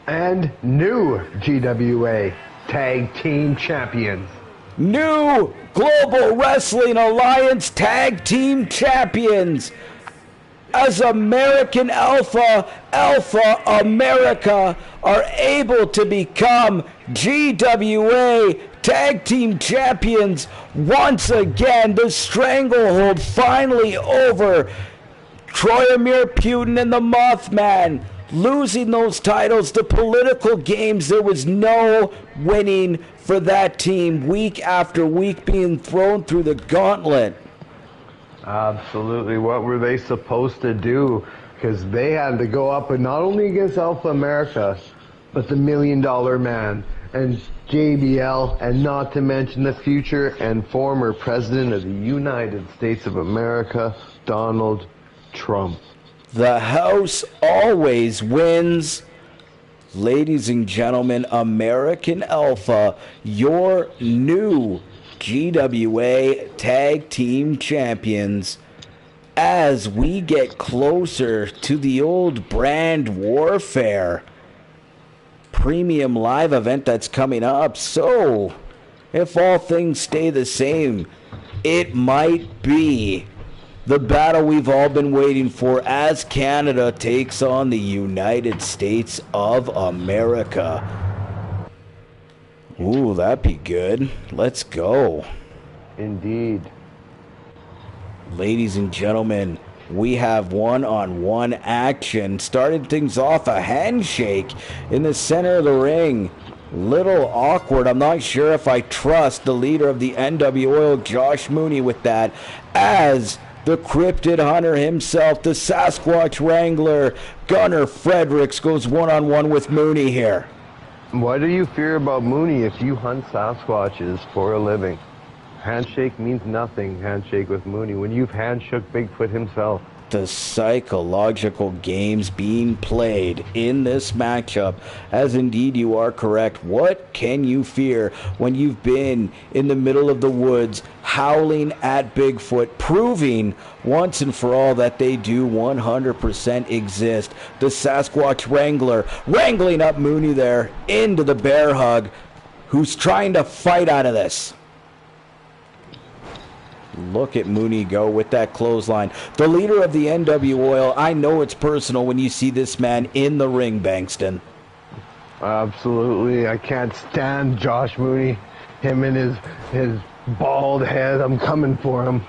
Speaker 2: And new GWA Tag Team Champions.
Speaker 1: New Global Wrestling Alliance Tag Team Champions. As American Alpha America are able to become GWA Tag Team Champions once again. The stranglehold finally over. Troyomir Putin and the Mothman losing those titles to political games. There was no winning for that team, week after week being thrown through the gauntlet.
Speaker 2: Absolutely. What were they supposed to do? Because they had to go up and not only against Alpha America, but the $1 Million Man and JBL, and not to mention the future and former President of the United States of America, Donald Trump.
Speaker 1: The house always wins. Ladies and gentlemen, American Alpha, your new GWA Tag Team Champions. As we get closer to the old brand warfare premium live event that's coming up. So, if all things stay the same, it might be the battle we've all been waiting for as Canada takes on the United States of America. Ooh, that'd be good. Let's go.
Speaker 2: Indeed.
Speaker 1: Ladies and gentlemen, we have one-on-one action. Started things off a handshake in the center of the ring. Little awkward. I'm not sure if I trust the leader of the NWO, Josh Mooney, with that, as the Cryptid Hunter himself, the Sasquatch Wrangler, Gunnar Fredericks, goes one-on-one with Mooney here.
Speaker 2: What do you fear about Mooney if you hunt Sasquatches for a living? Handshake means nothing, handshake with Mooney, when you've handshook Bigfoot himself.
Speaker 1: The psychological games being played in this matchup, as indeed you are correct. What can you fear when you've been in the middle of the woods howling at Bigfoot, proving once and for all that they do 100% exist? The Sasquatch Wrangler wrangling up Mooney there into the bear hug, who's trying to fight out of this. Look at Mooney go with that clothesline. The leader of the NW Oil, I know it's personal when you see this man in the ring, Bankston.
Speaker 2: Absolutely. I can't stand Josh Mooney. Him and his bald head. I'm coming for him.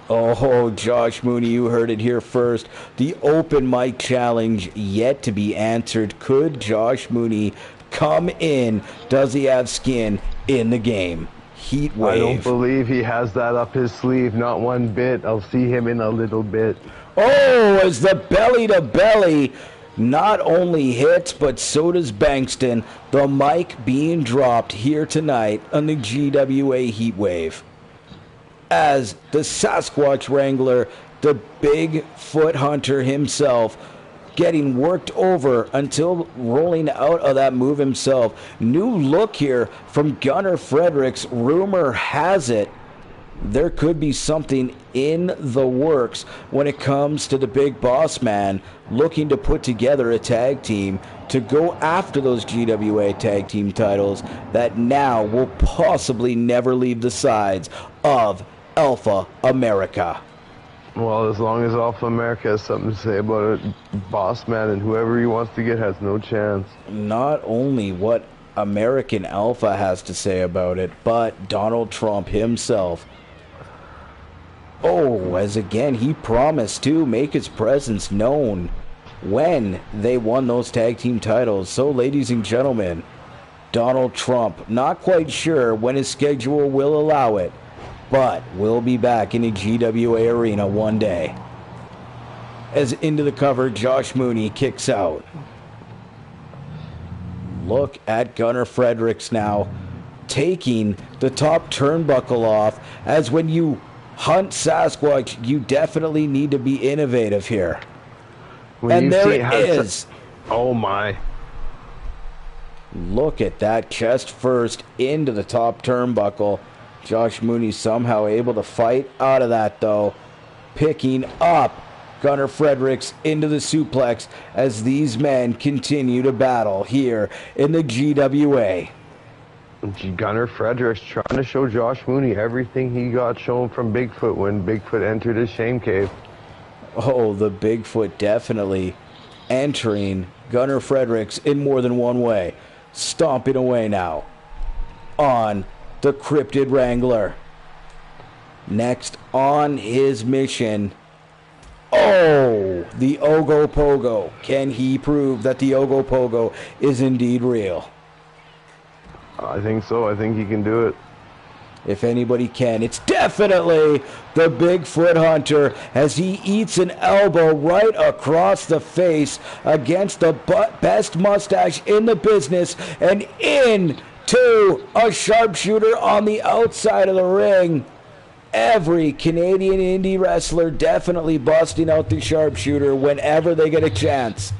Speaker 1: Oh, Josh Mooney, you heard it here first. The open mic challenge yet to be answered. Could Josh Mooney come in? Does he have skin in the game? Heatwave.
Speaker 2: I don't believe he has that up his sleeve, not one bit. I'll see him in a little bit.
Speaker 1: Oh, as the belly-to-belly not only hits, but so does Bankston. The mic being dropped here tonight on the GWA Heatwave. As the Sasquatch Wrangler, the Bigfoot hunter himself, getting worked over until rolling out of that move himself. New look here from Gunnar Fredericks. Rumor has it there could be something in the works when it comes to the big boss man looking to put together a tag team to go after those GWA tag team titles that now will possibly never leave the sides of Alpha America.
Speaker 2: Well, as long as Alpha America has something to say about it, Boss Man and whoever he wants to get has no chance.
Speaker 1: Not only what American Alpha has to say about it, but Donald Trump himself. Oh, as again, he promised to make his presence known when they won those tag team titles. So, ladies and gentlemen, Donald Trump, not quite sure when his schedule will allow it, but we'll be back in the GWA arena one day. As into the cover, Josh Mooney kicks out. Look at Gunnar Fredericks now taking the top turnbuckle off, as when you hunt Sasquatch, you definitely need to be innovative here. And there it is.
Speaker 2: Oh my.
Speaker 1: Look at that, chest first into the top turnbuckle. Josh Mooney somehow able to fight out of that, though. Picking up Gunnar Fredericks into the suplex as these men continue to battle here in the GWA.
Speaker 2: Gunnar Fredericks trying to show Josh Mooney everything he got shown from Bigfoot when Bigfoot entered his shame cave.
Speaker 1: Oh, the Bigfoot definitely entering Gunnar Fredericks in more than one way. Stomping away now on the Cryptid Wrangler. Next on his mission. Oh, the Ogopogo. Can he prove that the Ogopogo is indeed real?
Speaker 2: I think so. I think he can do it.
Speaker 1: If anybody can, it's definitely the Bigfoot Hunter as he eats an elbow right across the face against the best mustache in the business and into a sharpshooter on the outside of the ring. Every Canadian indie wrestler definitely busting out the sharpshooter whenever they get a chance.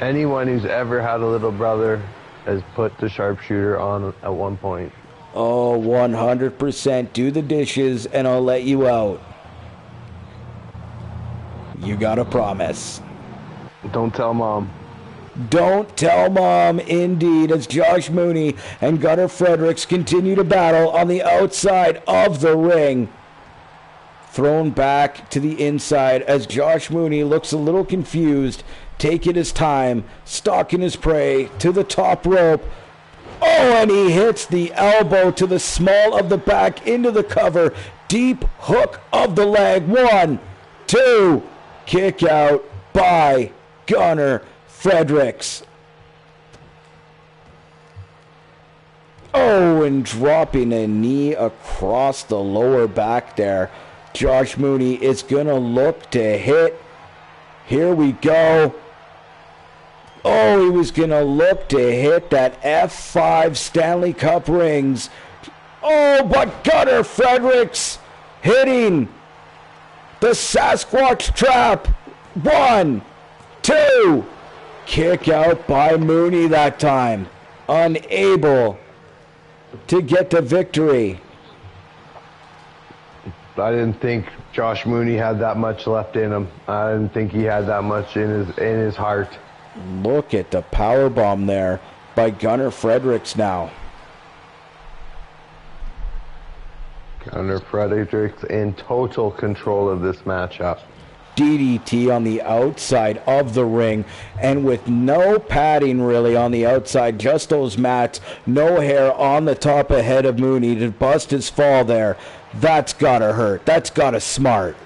Speaker 2: Anyone who's ever had a little brother has put the sharpshooter on at one point.
Speaker 1: Oh, 100%. Do the dishes and I'll let you out. You got a promise.
Speaker 2: Don't tell Mom.
Speaker 1: Don't tell Mom, indeed, as Josh Mooney and Gunnar Fredericks continue to battle on the outside of the ring. Thrown back to the inside as Josh Mooney looks a little confused, taking his time, stalking his prey to the top rope. Oh, and he hits the elbow to the small of the back into the cover. Deep hook of the leg. 1, 2, kick out by Gunnar Fredericks. Oh, and dropping a knee across the lower back there. Josh Mooney is going to look to hit. Here we go. Oh, he was going to look to hit that F5 Stanley Cup rings. Oh, but Gunnar Fredericks hitting the Sasquatch trap. 1, 2. Kick out by Mooney that time. Unable to get the victory.
Speaker 2: I didn't think Josh Mooney had that much left in him. I didn't think he had that much in his heart.
Speaker 1: Look at the powerbomb there by Gunnar Fredericks now.
Speaker 2: Gunnar Fredericks in total control of this matchup.
Speaker 1: DDT on the outside of the ring, and with no padding really on the outside, just those mats, no hair on the top of head of Mooney to bust his fall there. That's gotta hurt. That's gotta smart.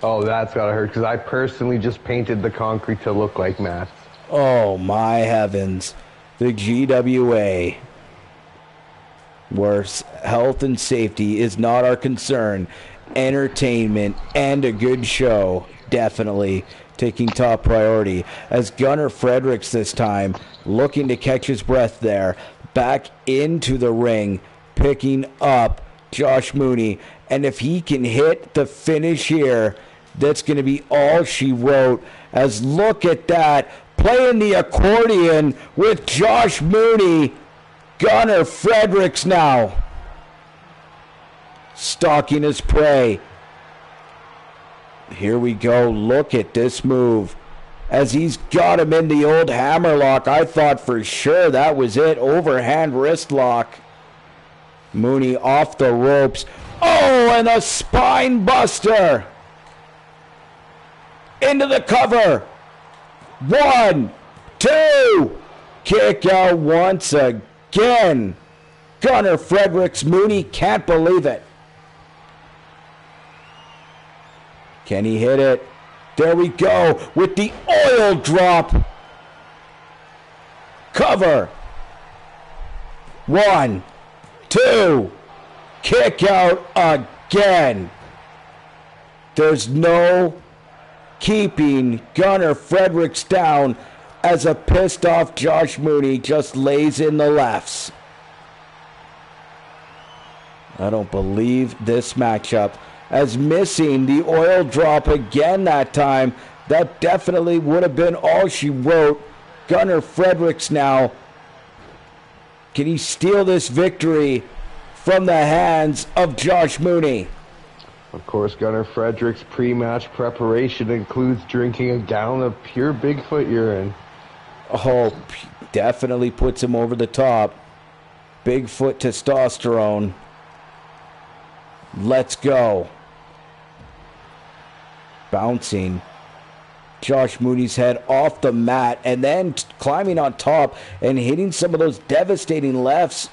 Speaker 2: Oh, that's gotta hurt, because I personally just painted the concrete to look like mats.
Speaker 1: Oh my heavens. The GWA, where health and safety is not our concern, entertainment and a good show definitely taking top priority, as Gunnar Fredericks this time looking to catch his breath there, back into the ring, picking up Josh Mooney, and if he can hit the finish here, that's going to be all she wrote. As look at that, playing the accordion with Josh Mooney. Gunnar Fredericks now stalking his prey. Here we go. Look at this move. As he's got him in the old hammerlock. I thought for sure that was it. Overhand wrist lock. Mooney off the ropes. Oh, and a spine buster. Into the cover. 1, 2. Kick out once again. Gunnar Fredericks. Mooney can't believe it. Can he hit it? There we go with the oil drop. Cover. 1, 2. Kick out again. There's no keeping Gunnar Fredericks down as a pissed off Josh Mooney just lays in the lefts. I don't believe this matchup, as missing the oil drop again that time. That definitely would have been all she wrote. Gunnar Fredericks now. Can he steal this victory from the hands of Josh Mooney?
Speaker 2: Of course, Gunnar Fredericks' pre-match preparation includes drinking a gallon of pure Bigfoot urine.
Speaker 1: Oh, definitely puts him over the top. Bigfoot testosterone. Let's go. Bouncing Josh Mooney's head off the mat and then climbing on top and hitting some of those devastating lefts.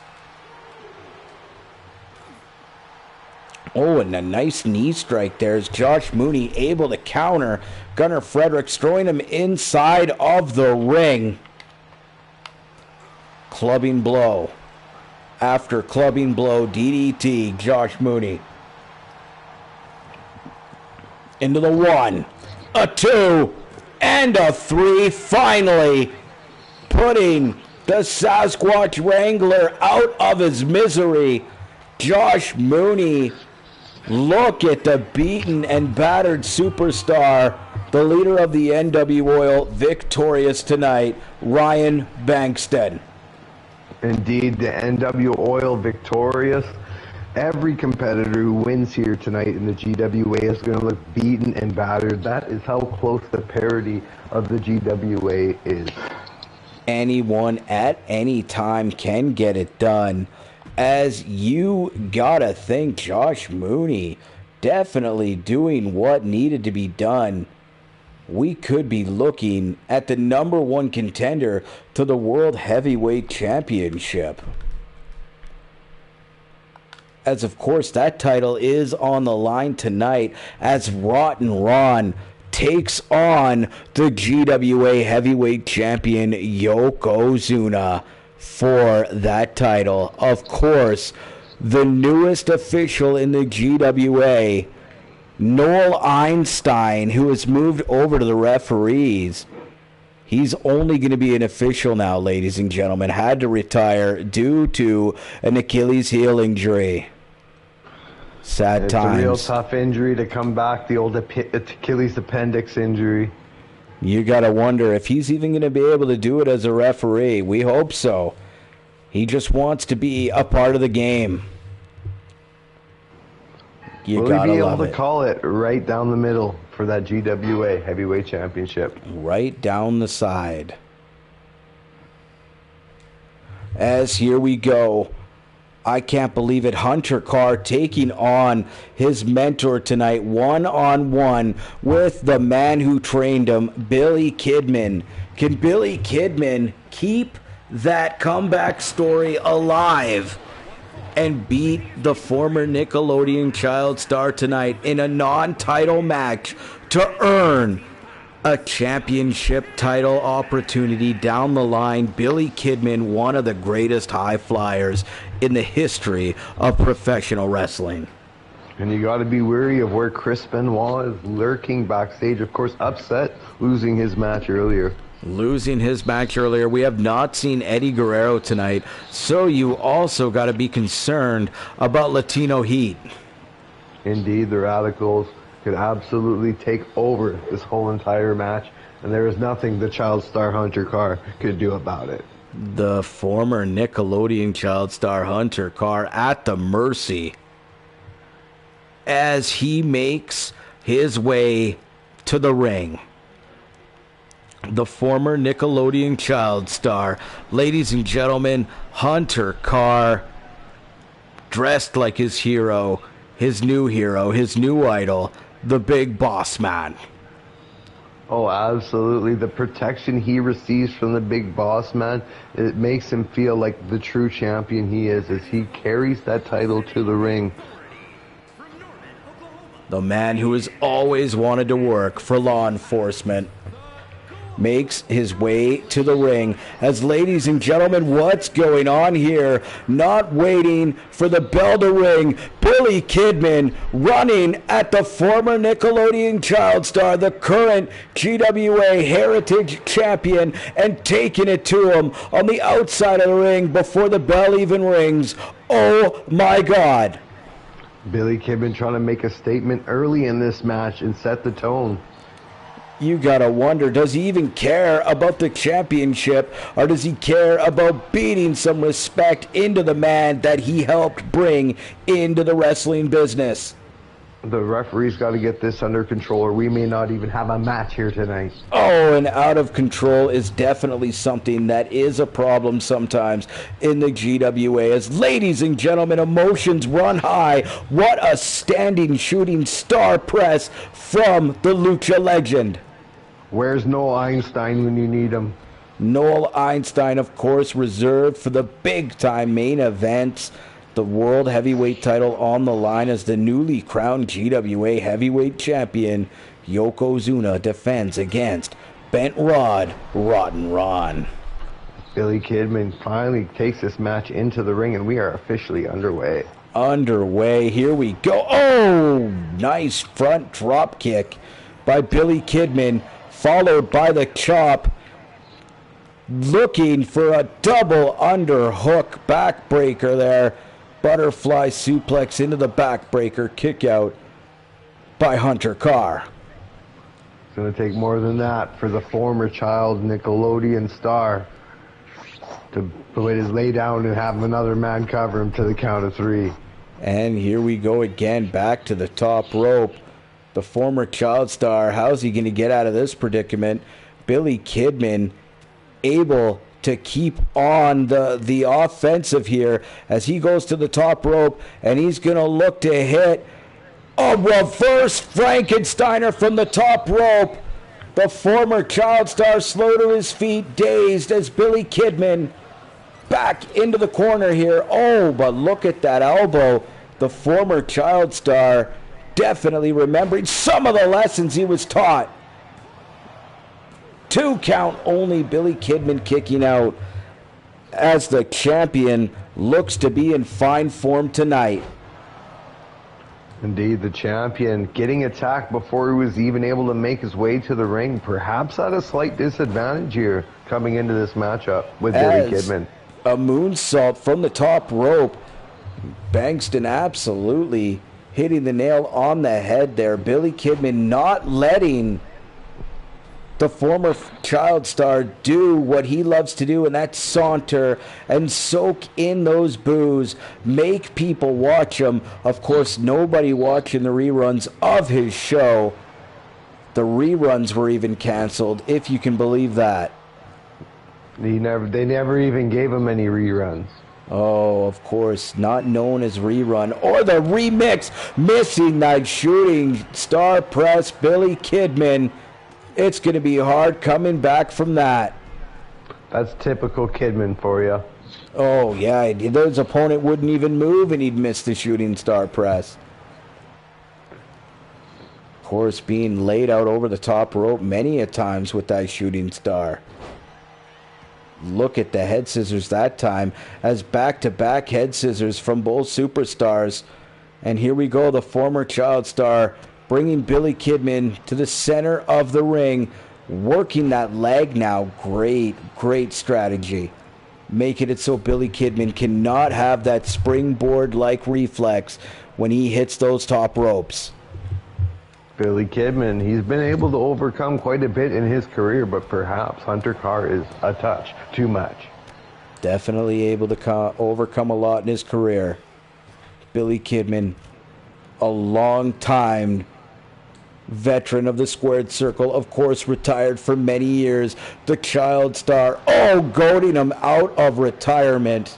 Speaker 1: Oh, and a nice knee strike there as Josh Mooney able to counter Gunnar Fredericks, throwing him inside of the ring. Clubbing blow. After clubbing blow, DDT, Josh Mooney. Into the 1, a 2, and a 3. Finally putting the Sasquatch Wrangler out of his misery. Josh Mooney. Look at the beaten and battered superstar, the leader of the NW Oil, victorious tonight, Ryan Bankston.
Speaker 2: Indeed, the NW Oil victorious. Every competitor who wins here tonight in the GWA is going to look beaten and battered. That is how close the parity of the GWA is.
Speaker 1: Anyone at any time can get it done. As you gotta think Josh Mooney definitely doing what needed to be done. We could be looking at the #1 contender to the World Heavyweight Championship. As of course that title is on the line tonight as Rotten Ron takes on the GWA Heavyweight Champion Yokozuna for that title. Of course, the newest official in the GWA, Noel Einstein, who has moved over to the referees. He's only going to be an official now, ladies and gentlemen. Had to retire due to an Achilles heel injury. Sad times.
Speaker 2: It's a real tough injury to come back, the old Achilles appendix injury.
Speaker 1: You got to wonder if he's even going to be able to do it as a referee. We hope so. He just wants to be a part of the game.
Speaker 2: Will he be able to call it right down the middle for that GWA Heavyweight Championship?
Speaker 1: Right down the side. As here we go. I can't believe it. Hunter Carr taking on his mentor tonight, one-on-one with the man who trained him, Billy Kidman. Can Billy Kidman keep that comeback story alive and beat the former Nickelodeon child star tonight in a non-title match to earn a championship title opportunity down the line? Billy Kidman, one of the greatest high flyers in the history of professional wrestling.
Speaker 2: And you got to be wary of where Chris Benoit is lurking backstage. Of course, upset, losing his match earlier. We have not seen Eddie Guerrero tonight, so you also got to be concerned about Latino Heat. Indeed, the Radicals could absolutely take over this whole entire match, and there is nothing the child star Hunter Carr could do about it.
Speaker 1: The former Nickelodeon child star Hunter Carr at the mercy as he makes his way to the ring. The former Nickelodeon child star, ladies and gentlemen, Hunter Carr, dressed like his hero, his new idol, the Big Boss Man.
Speaker 2: Oh, absolutely. The protection he receives from the Big Boss Man, it makes him feel like the true champion he is as he carries that title to the ring.
Speaker 1: The man who has always wanted to work for law enforcement makes his way to the ring. As, ladies and gentlemen, what's going on here? Not waiting for the bell to ring. Billy Kidman running at the former Nickelodeon child star, the current GWA Heritage Champion, and taking it to him on the outside of the ring before the bell even rings. Oh my God.
Speaker 2: Billy Kidman trying to make a statement early in this match and set the tone.
Speaker 1: You gotta wonder, does he even care about the championship, or does he care about beating some respect into the man that he helped bring into the wrestling business?
Speaker 2: The referee's got to get this under control, or we may not even have a match here tonight.
Speaker 1: Oh, and out of control is definitely something that is a problem sometimes in the GWA. As, ladies and gentlemen, emotions run high. What a standing shooting star press from the Lucha legend.
Speaker 2: Where's Noel Einstein when you need him?
Speaker 1: Noel Einstein, of course, reserved for the big-time main events. The World Heavyweight title on the line as the newly crowned GWA Heavyweight Champion, Yokozuna, defends against Bent Rod, Rotten Ron.
Speaker 2: Billy Kidman finally takes this match into the ring, and we are officially underway.
Speaker 1: Here we go. Oh, nice front drop kick by Billy Kidman, followed by the chop. Looking for a double underhook backbreaker there. Butterfly suplex into the backbreaker, kick out by Hunter Carr.
Speaker 2: It's going to take more than that for the former child Nickelodeon star to lay down and have another man cover him to the count of 3.
Speaker 1: And here we go again, back to the top rope. The former child star, how's he going to get out of this predicament? Billy Kidman able to keep on the offensive here as he goes to the top rope, and he's going to look to hit a reverse Frankensteiner from the top rope. The former child star slow to his feet, dazed as Billy Kidman back into the corner here. Oh, but look at that elbow. The former child star definitely remembering some of the lessons he was taught. 2 count only. Billy Kidman kicking out as the champion looks to be in fine form tonight.
Speaker 2: Indeed, the champion getting attacked before he was even able to make his way to the ring, perhaps at a slight disadvantage here coming into this matchup with Billy Kidman.
Speaker 1: A moonsault from the top rope. Bankston absolutely hitting the nail on the head there. Billy Kidman not letting the former child star do what he loves to do, and that's saunter and soak in those boos, make people watch him. Of course, nobody watching the reruns of his show. The reruns were even canceled, if you can believe that.
Speaker 2: They never even gave him any reruns.
Speaker 1: Oh, of course, not known as rerun or the remix. Missing that shooting star press, Billy Kidman. It's going to be hard coming back from that.
Speaker 2: That's typical Kidman for you.
Speaker 1: Oh, yeah. His opponent wouldn't even move and he'd miss the shooting star press. Of course, being laid out over the top rope many a times with that shooting star. Look at the head scissors that time as back-to-back head scissors from both superstars. And here we go, the former child star bringing Billy Kidman to the center of the ring, working that leg now. Great strategy. Making it so Billy Kidman cannot have that springboard-like reflex when he hits those top ropes.
Speaker 2: Billy Kidman, he's been able to overcome quite a bit in his career, but perhaps Hunter Carr is a touch too much.
Speaker 1: Definitely able to overcome a lot in his career. Billy Kidman, a long-time veteran of the squared circle, of course, retired for many years. The child star, goading him out of retirement.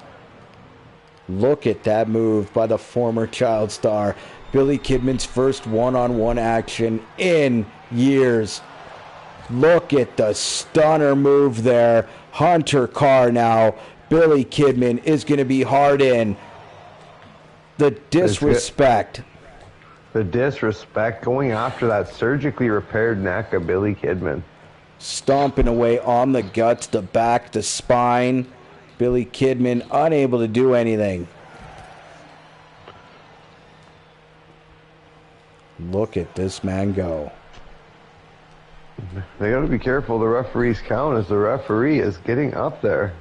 Speaker 1: Look at that move by the former child star. Billy Kidman's first one-on-one action in years. Look at the stunner move there. Hunter Carr now. Billy Kidman is going to be hard in. The disrespect.
Speaker 2: The disrespect going after that surgically repaired neck of Billy Kidman.
Speaker 1: Stomping away on the guts, the back, the spine. Billy Kidman unable to do anything. Look at this man go.
Speaker 2: They got to be careful the referee's count as the referee is getting up there.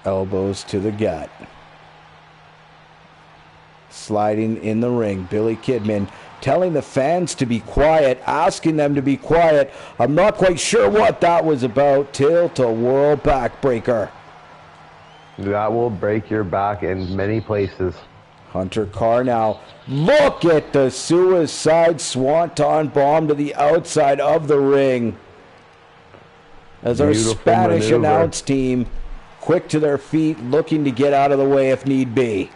Speaker 1: Elbows to the gut. Sliding in the ring. Billy Kidman telling the fans to be quiet, asking them to be quiet. I'm not quite sure what that was about. Tilt-a-whirl backbreaker.
Speaker 2: That will break your back in many places.
Speaker 1: Hunter Carr now. Look at the suicide swanton bomb to the outside of the ring. As our Spanish announce team, quick to their feet, looking to get out of the way if need be.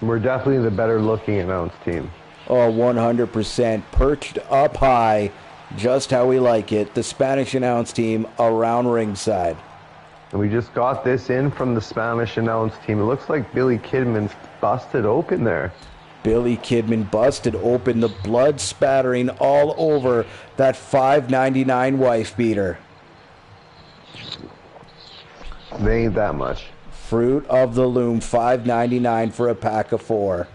Speaker 2: We're definitely the better looking announce team.
Speaker 1: Oh, 100%. Perched up high, just how we like it. The Spanish announce team around ringside.
Speaker 2: And we just got this in from the Spanish announce team. It looks like Billy Kidman's busted open there.
Speaker 1: Billy Kidman busted open, the blood spattering all over that $5.99 wife beater.
Speaker 2: They ain't that much.
Speaker 1: Fruit of the loom, $5.99 for a pack of 4.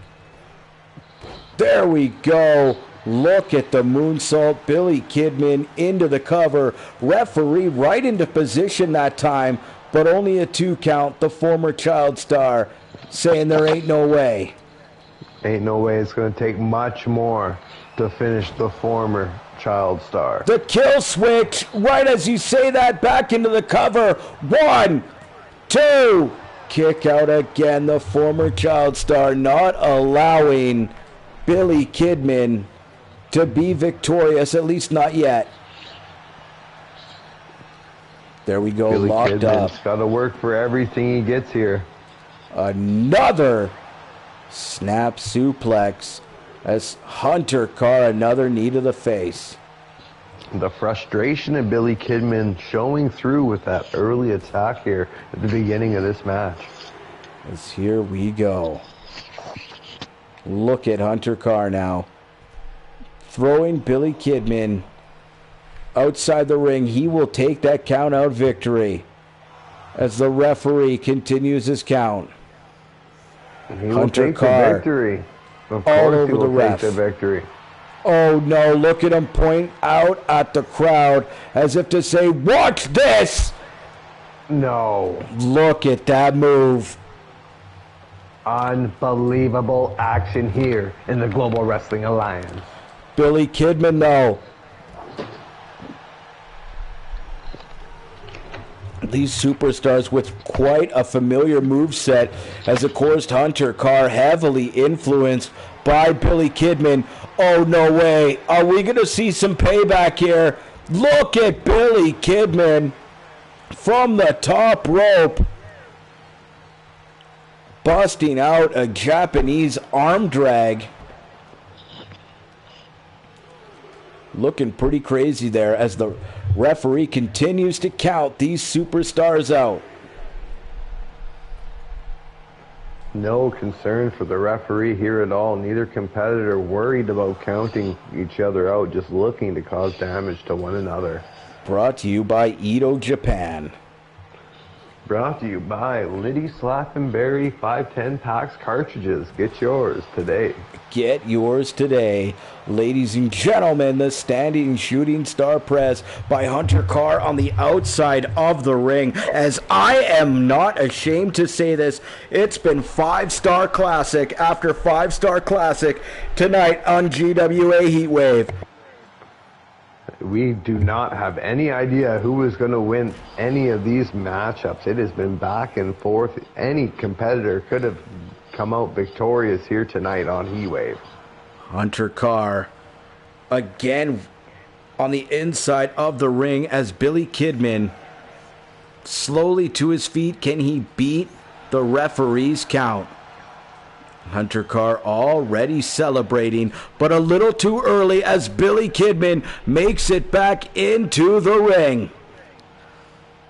Speaker 1: There we go. Look at the moonsault. Billy Kidman into the cover. Referee right into position that time, but only a 2 count. The former child star saying there ain't no way.
Speaker 2: Ain't no way. It's going to take much more to finish the former child star.
Speaker 1: The kill switch, right as you say that, back into the cover. 1, 2. Kick out again. The former child star not allowing Billy Kidman to be victorious, at least not yet. There we go,
Speaker 2: Billy
Speaker 1: locked
Speaker 2: Kidman's
Speaker 1: up.
Speaker 2: got to work for everything he gets here.
Speaker 1: Another snap suplex as Hunter Carr, another knee to the face.
Speaker 2: The frustration of Billy Kidman showing through with that early attack here at the beginning of this match.
Speaker 1: As here we go. Look at Hunter Carr now. Throwing Billy Kidman outside the ring. He will take that count out victory as the referee continues his count.
Speaker 2: He will
Speaker 1: Hunter
Speaker 2: take
Speaker 1: Carr.
Speaker 2: the victory. Of
Speaker 1: All
Speaker 2: course
Speaker 1: over
Speaker 2: he will
Speaker 1: the
Speaker 2: take
Speaker 1: ref.
Speaker 2: the victory.
Speaker 1: Oh no, look at him point out at the crowd as if to say, watch this!
Speaker 2: No.
Speaker 1: Look at that move.
Speaker 2: Unbelievable action here in the Global Wrestling Alliance.
Speaker 1: Billy Kidman, though. These superstars with quite a familiar moveset, as of course Hunter Carr heavily influenced by Billy Kidman. Oh, no way. Are we going to see some payback here? Look at Billy Kidman from the top rope, busting out a Japanese arm drag. Looking pretty crazy there as the referee continues to count these superstars out.
Speaker 2: No concern for the referee here at all. Neither competitor worried about counting each other out, just looking to cause damage to one another.
Speaker 1: Brought to you by Edo Japan.
Speaker 2: Brought to you by Liddy Slappenberry 510 packs cartridges. Get yours today.
Speaker 1: Get yours today. Ladies and gentlemen, the standing shooting star press by Hunter Carr on the outside of the ring. As I am not ashamed to say this, it's been 5-star classic after 5-star classic tonight on GWA Heatwave.
Speaker 2: We do not have any idea who is going to win any of these matchups. It has been back and forth. Any competitor could have come out victorious here tonight on Heatwave.
Speaker 1: Hunter Carr again on the inside of the ring as Billy Kidman slowly to his feet. Can he beat the referee's count? Hunter Carr already celebrating, but a little too early as Billy Kidman makes it back into the ring.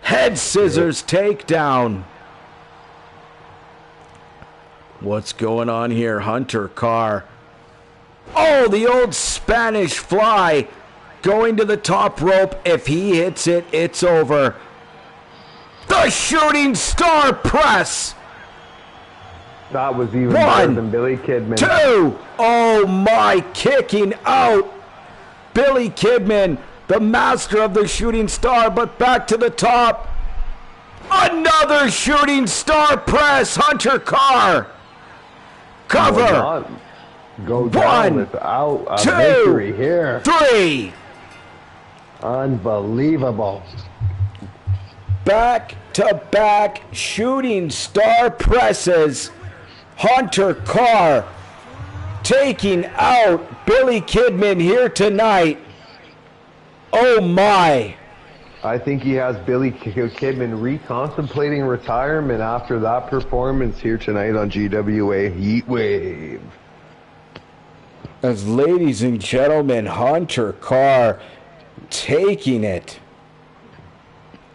Speaker 1: Head scissors takedown. What's going on here? Hunter Carr. Oh, the old Spanish fly going to the top rope. If he hits it, it's over. The shooting star press.
Speaker 2: That was even better than Billy Kidman.
Speaker 1: 2. Oh my, kicking out. Billy Kidman, the master of the shooting star, but back to the top. Another shooting star press. Hunter Carr. Cover.
Speaker 2: Go down without a victory here.
Speaker 1: 3.
Speaker 2: Unbelievable.
Speaker 1: Back-to-back shooting star presses. Hunter Carr taking out Billy Kidman here tonight. Oh my.
Speaker 2: I think he has Billy Kidman recontemplating retirement after that performance here tonight on GWA Heatwave.
Speaker 1: As ladies and gentlemen, Hunter Carr taking it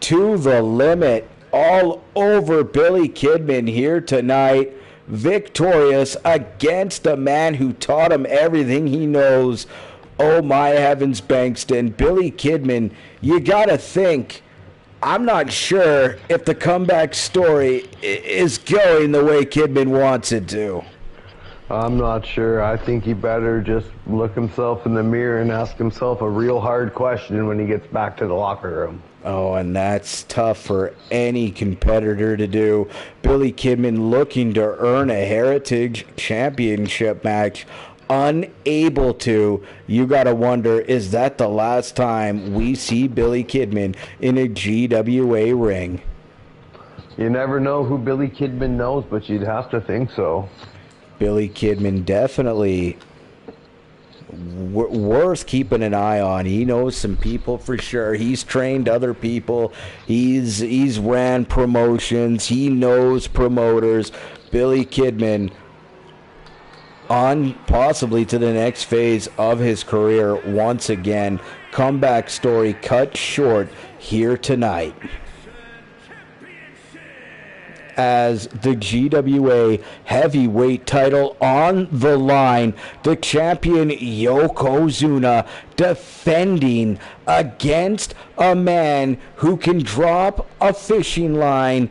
Speaker 1: to the limit all over Billy Kidman here tonight. Victorious against the man who taught him everything he knows. Oh my heavens, Bankston. Billy Kidman, you gotta think, I'm not sure if the comeback story is going the way Kidman wants it to.
Speaker 2: I'm not sure. I think he better just look himself in the mirror and ask himself a real hard question when he gets back to the locker room.
Speaker 1: Oh, and that's tough for any competitor to do. Billy Kidman looking to earn a Heritage Championship match. Unable to. You got to wonder, is that the last time we see Billy Kidman in a GWA ring?
Speaker 2: You never know who Billy Kidman knows, but you'd have to think so.
Speaker 1: Billy Kidman definitely worth keeping an eye on. He knows some people for sure. He's trained other people. He's ran promotions. He knows promoters. Billy Kidman on possibly to the next phase of his career once again. Comeback story cut short here tonight, as the GWA heavyweight title on the line. The champion Yokozuna defending against a man who can drop a fishing line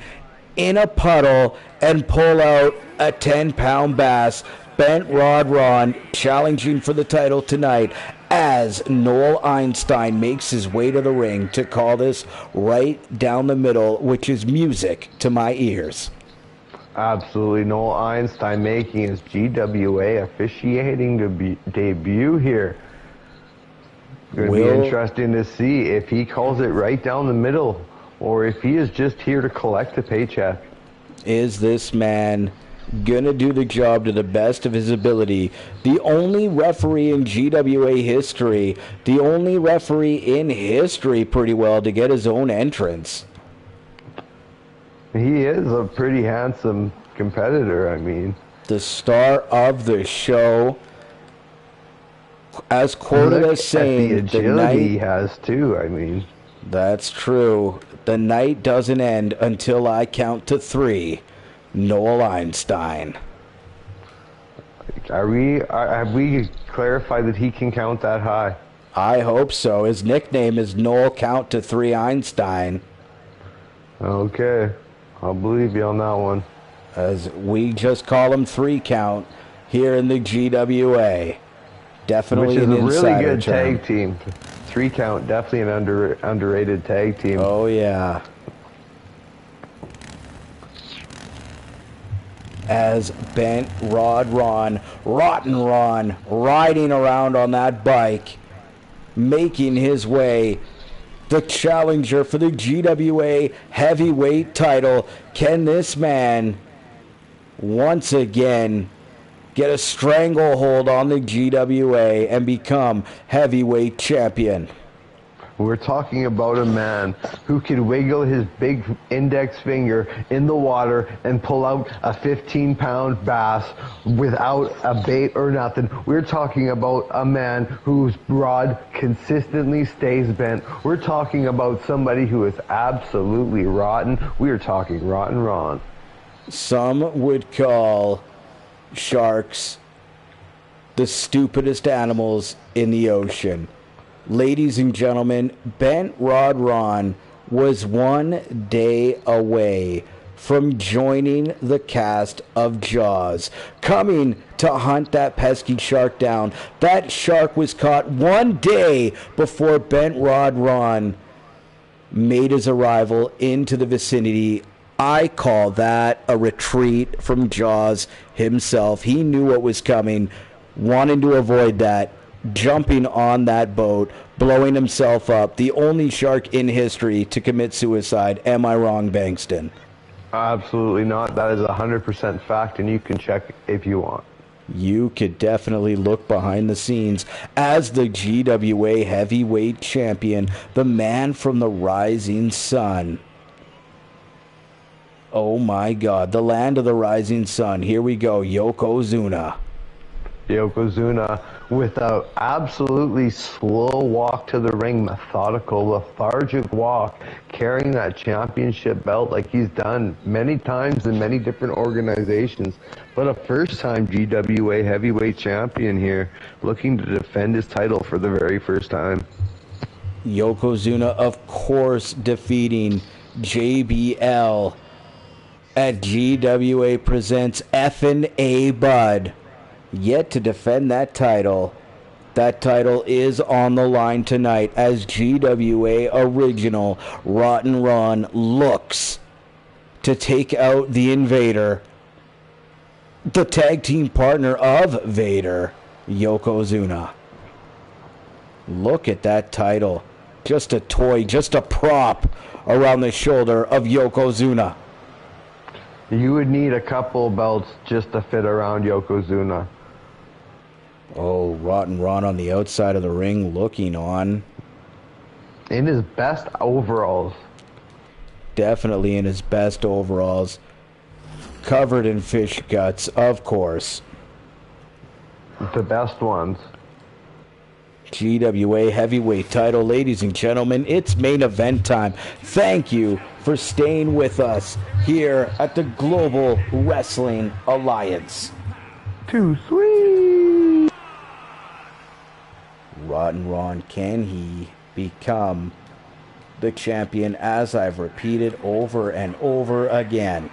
Speaker 1: in a puddle and pull out a 10-pound bass. Bent Rod Ron challenging for the title tonight as Noel Einstein makes his way to the ring to call this right down the middle, which is music to my ears.
Speaker 2: Absolutely. Noel Einstein making his GWA officiating debut here. Going to be interesting to see if he calls it right down the middle or if he is just here to collect a paycheck.
Speaker 1: Is this man gonna do the job to the best of his ability? The only referee in GWA history, the only referee in history pretty well to get his own entrance.
Speaker 2: He is a pretty handsome competitor, I mean.
Speaker 1: The star of the show, as quoted as saying,
Speaker 2: the agility he has too, I mean.
Speaker 1: That's true. The night doesn't end until I count to 3. Noel Einstein.
Speaker 2: Have we clarified that he can count that high?
Speaker 1: I hope so. His nickname is Noel Count to 3 Einstein.
Speaker 2: Okay. I'll believe you on that one.
Speaker 1: As we just call him 3 Count here in the GWA. Definitely
Speaker 2: which is
Speaker 1: an
Speaker 2: a really good
Speaker 1: term.
Speaker 2: tag team. 3 Count, definitely an underrated tag team.
Speaker 1: Oh, yeah. As Bent Rod Ron, Rotten Ron, riding around on that bike, making his way, the challenger for the GWA heavyweight title. Can this man once again get a stranglehold on the GWA and become heavyweight champion?
Speaker 2: We're talking about a man who could wiggle his big index finger in the water and pull out a 15-pound bass without a bait or nothing. We're talking about a man whose rod consistently stays bent. We're talking about somebody who is absolutely rotten. We're talking Rotten Ron.
Speaker 1: Some would call sharks the stupidest animals in the ocean. Ladies and gentlemen, Bent Rod Ron was 1 day away from joining the cast of Jaws, coming to hunt that pesky shark down. That shark was caught 1 day before Bent Rod Ron made his arrival into the vicinity. I call that a retreat from Jaws himself. He knew what was coming, wanting to avoid that, jumping on that boat, blowing himself up. The only shark in history to commit suicide. Am I wrong, Bankston?
Speaker 2: Absolutely not. That is 100% fact, and you can check if you want.
Speaker 1: You could definitely look behind the scenes as the GWA heavyweight champion, the man from the rising sun. Oh my God, the land of the rising sun. Here we go, Yokozuna.
Speaker 2: Yokozuna with an absolutely slow walk to the ring, methodical, lethargic walk, carrying that championship belt like he's done many times in many different organizations. But a first-time GWA heavyweight champion here, looking to defend his title for the very first time.
Speaker 1: Yokozuna, of course, defeating JBL at GWA Presents F&A Bud. Yet to defend that title. That title is on the line tonight as GWA original Rotten Ron looks to take out the Invader, the tag team partner of Vader, Yokozuna. Look at that title. Just a toy, just a prop around the shoulder of Yokozuna.
Speaker 2: You would need a couple belts just to fit around Yokozuna.
Speaker 1: Oh, Rotten Ron on the outside of the ring looking on.
Speaker 2: In his best overalls.
Speaker 1: Definitely in his best overalls. Covered in fish guts, of course.
Speaker 2: The best ones.
Speaker 1: GWA heavyweight title, ladies and gentlemen, it's main event time. Thank you for staying with us here at the Global Wrestling Alliance.
Speaker 2: Too sweet.
Speaker 1: Rotten Ron, can he become the champion, as I've repeated over and over again?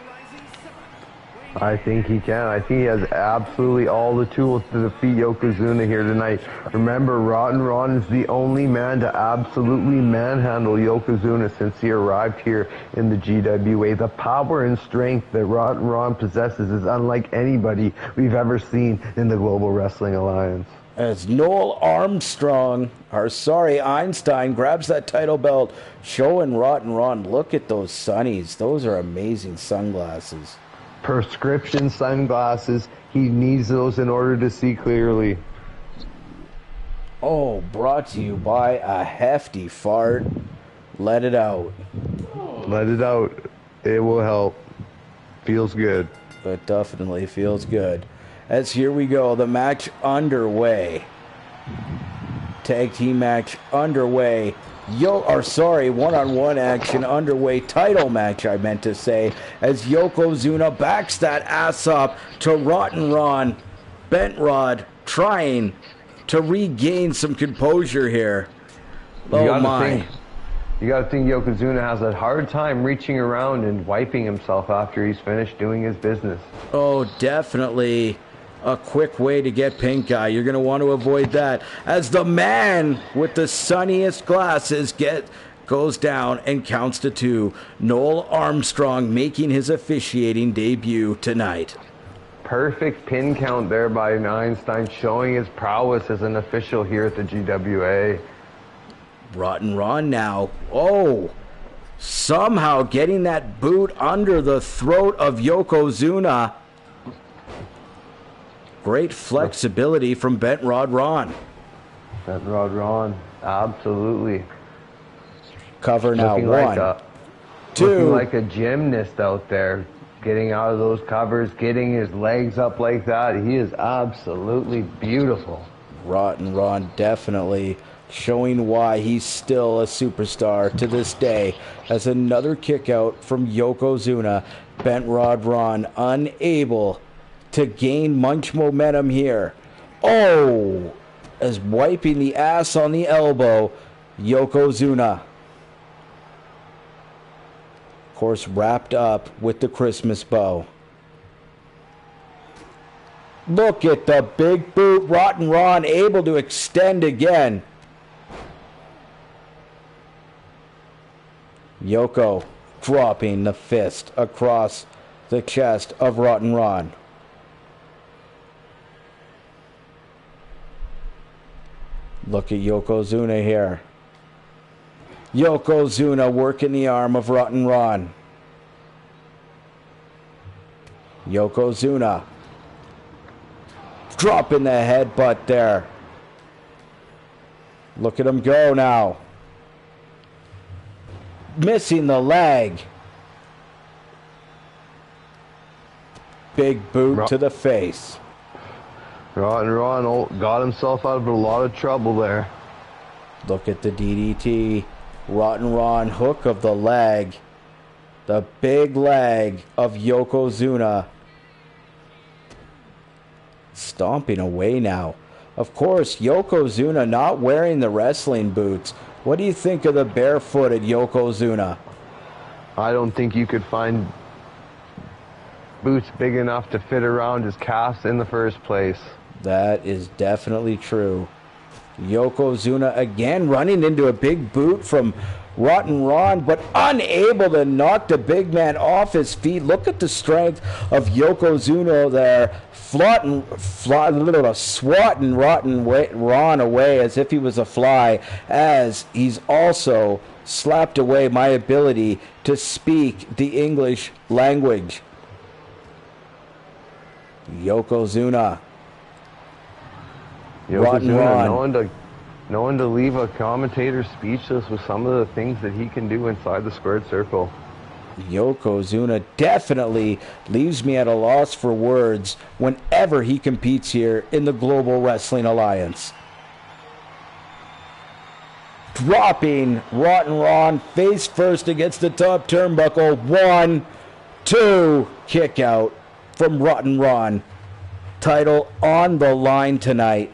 Speaker 2: I think he can. I think he has absolutely all the tools to defeat Yokozuna here tonight. Remember, Rotten Ron is the only man to absolutely manhandle Yokozuna since he arrived here in the GWA. The power and strength that Rotten Ron possesses is unlike anybody we've ever seen in the Global Wrestling Alliance.
Speaker 1: As Noel Einstein grabs that title belt, showing Rotten Ron, look at those sunnies. Those are amazing sunglasses.
Speaker 2: Prescription sunglasses. He needs those in order to see clearly.
Speaker 1: Oh, brought to you by a hefty fart. Let it out.
Speaker 2: Let it out. It will help. Feels good.
Speaker 1: It definitely feels good. As here we go, the match underway. Tag team match underway. One-on-one action underway. Title match, I meant to say, as Yokozuna backs that ass up to Rotten Ron. Bent Rod trying to regain some composure here. Oh my.
Speaker 2: You got to think Yokozuna has a hard time reaching around and wiping himself after he's finished doing his business.
Speaker 1: Oh, definitely a quick way to get pink eye. You're going to want to avoid that. As the man with the sunniest glasses goes down and counts to 2. Noel Armstrong making his officiating debut tonight.
Speaker 2: Perfect pin count there by Einstein, showing his prowess as an official here at the GWA.
Speaker 1: Rotten Ron now. Oh, somehow getting that boot under the throat of Yokozuna. Great flexibility from Bent Rod Ron.
Speaker 2: Bent Rod Ron, absolutely.
Speaker 1: Cover now.
Speaker 2: Looking
Speaker 1: 1, 2.
Speaker 2: Looking like a gymnast out there, getting out of those covers, getting his legs up like that. He is absolutely beautiful.
Speaker 1: Rotten Ron definitely showing why he's still a superstar to this day. As another kick out from Yokozuna, Bent Rod Ron unable to gain much momentum here. Oh, as wiping the ass on the elbow, Yokozuna. Of course, wrapped up with the Christmas bow. Look at the big boot. Rotten Ron able to extend again. Yoko dropping the fist across the chest of Rotten Ron. Look at Yokozuna here. Yokozuna working the arm of Rotten Ron. Yokozuna dropping the headbutt there. Look at him go now. Missing the leg. Big boot to the face.
Speaker 2: Rotten Ron got himself out of a lot of trouble there.
Speaker 1: Look at the DDT. Rotten Ron hook of the leg. The big leg of Yokozuna. Stomping away now. Of course, Yokozuna not wearing the wrestling boots. What do you think of the barefooted Yokozuna?
Speaker 2: I don't think you could find boots big enough to fit around his calves in the first place.
Speaker 1: That is definitely true. Yokozuna again running into a big boot from Rotten Ron, but unable to knock the big man off his feet. Look at the strength of Yokozuna there, swatting Rotten Ron away as if he was a fly, as he's also slapped away my ability to speak the English language. Yokozuna.
Speaker 2: Yokozuna, no one to leave a commentator speechless with some of the things that he can do inside the squared circle.
Speaker 1: Yokozuna definitely leaves me at a loss for words whenever he competes here in the Global Wrestling Alliance. Dropping Rotten Ron face first against the top turnbuckle. 1, 2, kick out from Rotten Ron. Title on the line tonight.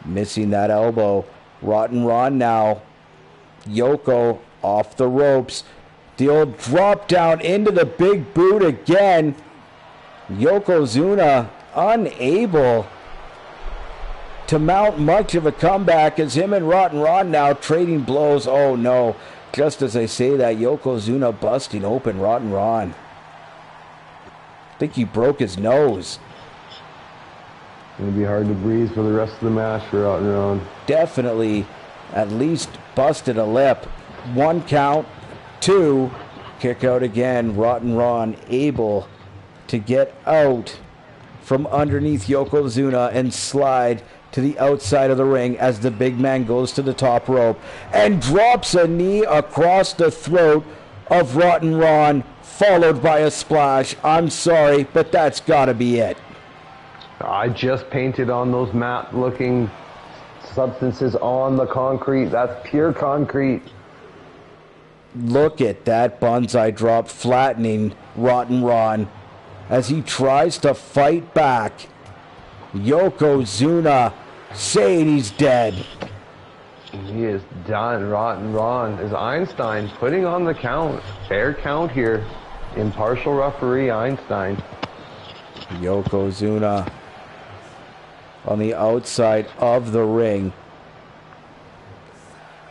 Speaker 1: Missing that elbow. Rotten Ron now. Yoko off the ropes. The old drop down into the big boot again. Yokozuna unable to mount much of a comeback as him and Rotten Ron now trading blows. Oh no, just as I say that, Yokozuna busting open Rotten Ron. I think he broke his nose.
Speaker 2: It'll be hard to breathe for the rest of the match for Rotten Ron.
Speaker 1: Definitely at least busted a lip. 1 count, 2, kick out again. Rotten Ron able to get out from underneath Yokozuna and slide to the outside of the ring as the big man goes to the top rope and drops a knee across the throat of Rotten Ron, followed by a splash. I'm sorry, but that's got to be it.
Speaker 2: I just painted on those matte-looking substances on the concrete. That's pure concrete.
Speaker 1: Look at that bonsai drop flattening Rotten Ron as he tries to fight back. Yokozuna saying he's dead.
Speaker 2: He is done. Rotten Ron is Einstein putting on the count. Fair count here. Impartial referee Einstein.
Speaker 1: Yokozuna on the outside of the ring.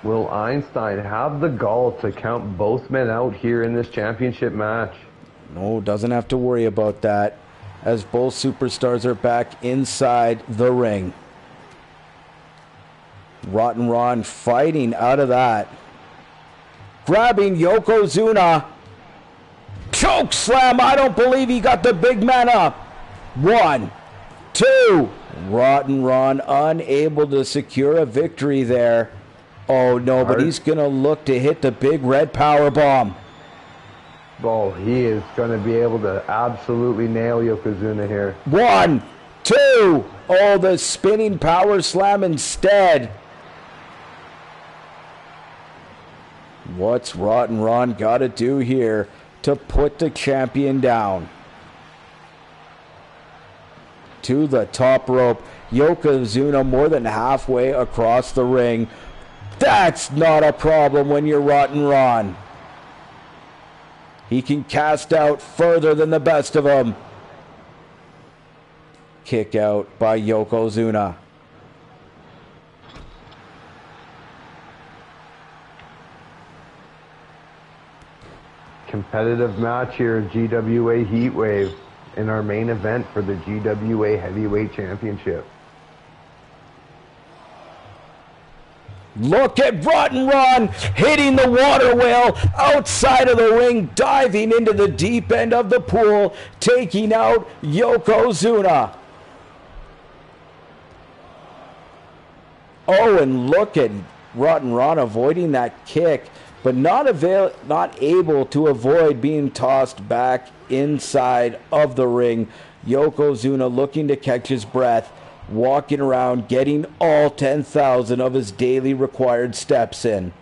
Speaker 2: Will Einstein have the gall to count both men out here in this championship match?
Speaker 1: No, doesn't have to worry about that as both superstars are back inside the ring. Rotten Ron fighting out of that. Grabbing Yokozuna. Choke slam. I don't believe he got the big man up. 1, 2. Rotten Ron unable to secure a victory there. Oh no, but he's going to look to hit the big red power bomb.
Speaker 2: Oh, he is going to be able to absolutely nail Yokozuna here.
Speaker 1: 1, 2. Oh, the spinning power slam instead. What's Rotten Ron got to do here to put the champion down? To the top rope. Yokozuna more than halfway across the ring. That's not a problem when you're Rotten Ron. He can cast out further than the best of them. Kick out by Yokozuna.
Speaker 2: Competitive match here in GWA Heatwave in our main event for the GWA Heavyweight Championship.
Speaker 1: Look at Rotten Ron hitting the water wheel outside of the ring, diving into the deep end of the pool, taking out Yokozuna. Oh, and look at Rotten Ron avoiding that kick, but not able to avoid being tossed back inside of the ring. Yokozuna looking to catch his breath, walking around, getting all 10,000 of his daily required steps in.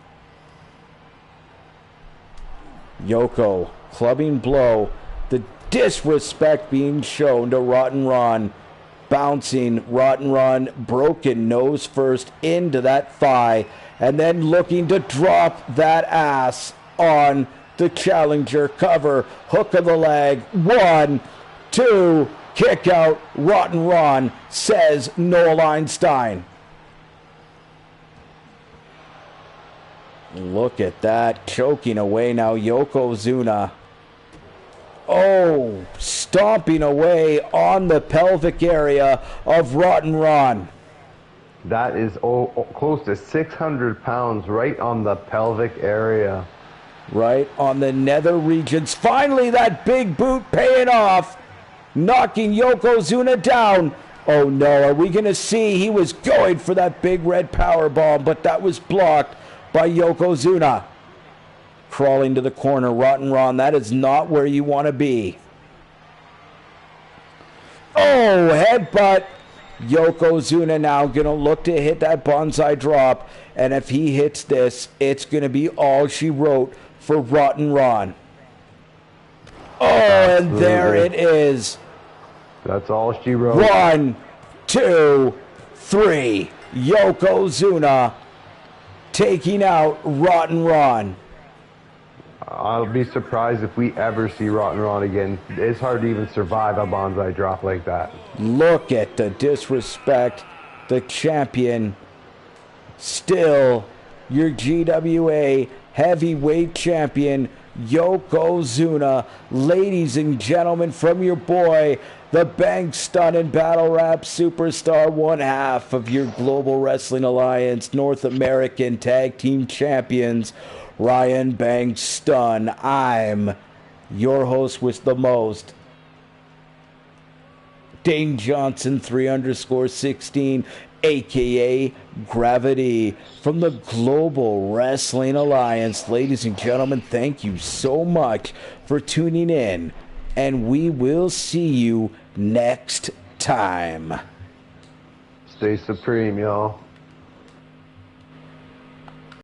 Speaker 1: Yoko clubbing blow, the disrespect being shown to Rotten Ron, bouncing Rotten Ron broken nose first into that thigh, and then looking to drop that ass on the challenger cover. Hook of the leg. 1, 2, kick out. Rotten Ron, says Noel Einstein. Look at that. Choking away now Yokozuna. Oh, stomping away on the pelvic area of Rotten Ron.
Speaker 2: That is close to 600 pounds right on the pelvic area.
Speaker 1: Right on the nether regions. Finally, that big boot paying off. Knocking Yokozuna down. Oh no, are we going to see? He was going for that big red power bomb, but that was blocked by Yokozuna. Crawling to the corner. Rotten Ron, that is not where you want to be. Oh, headbutt. Yokozuna now going to look to hit that bonsai drop. And if he hits this, it's going to be all she wrote for Rotten Ron. Oh, and there it is.
Speaker 2: That's all she wrote.
Speaker 1: 1, 2, 3. Yokozuna taking out Rotten Ron.
Speaker 2: I'll be surprised if we ever see Rotten Ron again. It's hard to even survive a bonsai drop like that.
Speaker 1: Look at the disrespect. The champion, still your GWA heavyweight champion, Yokozuna. Ladies and gentlemen, from your boy, the Bank Stun and Battle Rap Superstar, one half of your Global Wrestling Alliance North American Tag Team Champions, Ryan Bank Stun. I'm your host with the most, Dane Johnson 3_16, aka Gravity, from the Global Wrestling Alliance. Ladies and gentlemen, thank you so much for tuning in, and we will see you next time.
Speaker 2: Stay supreme, y'all.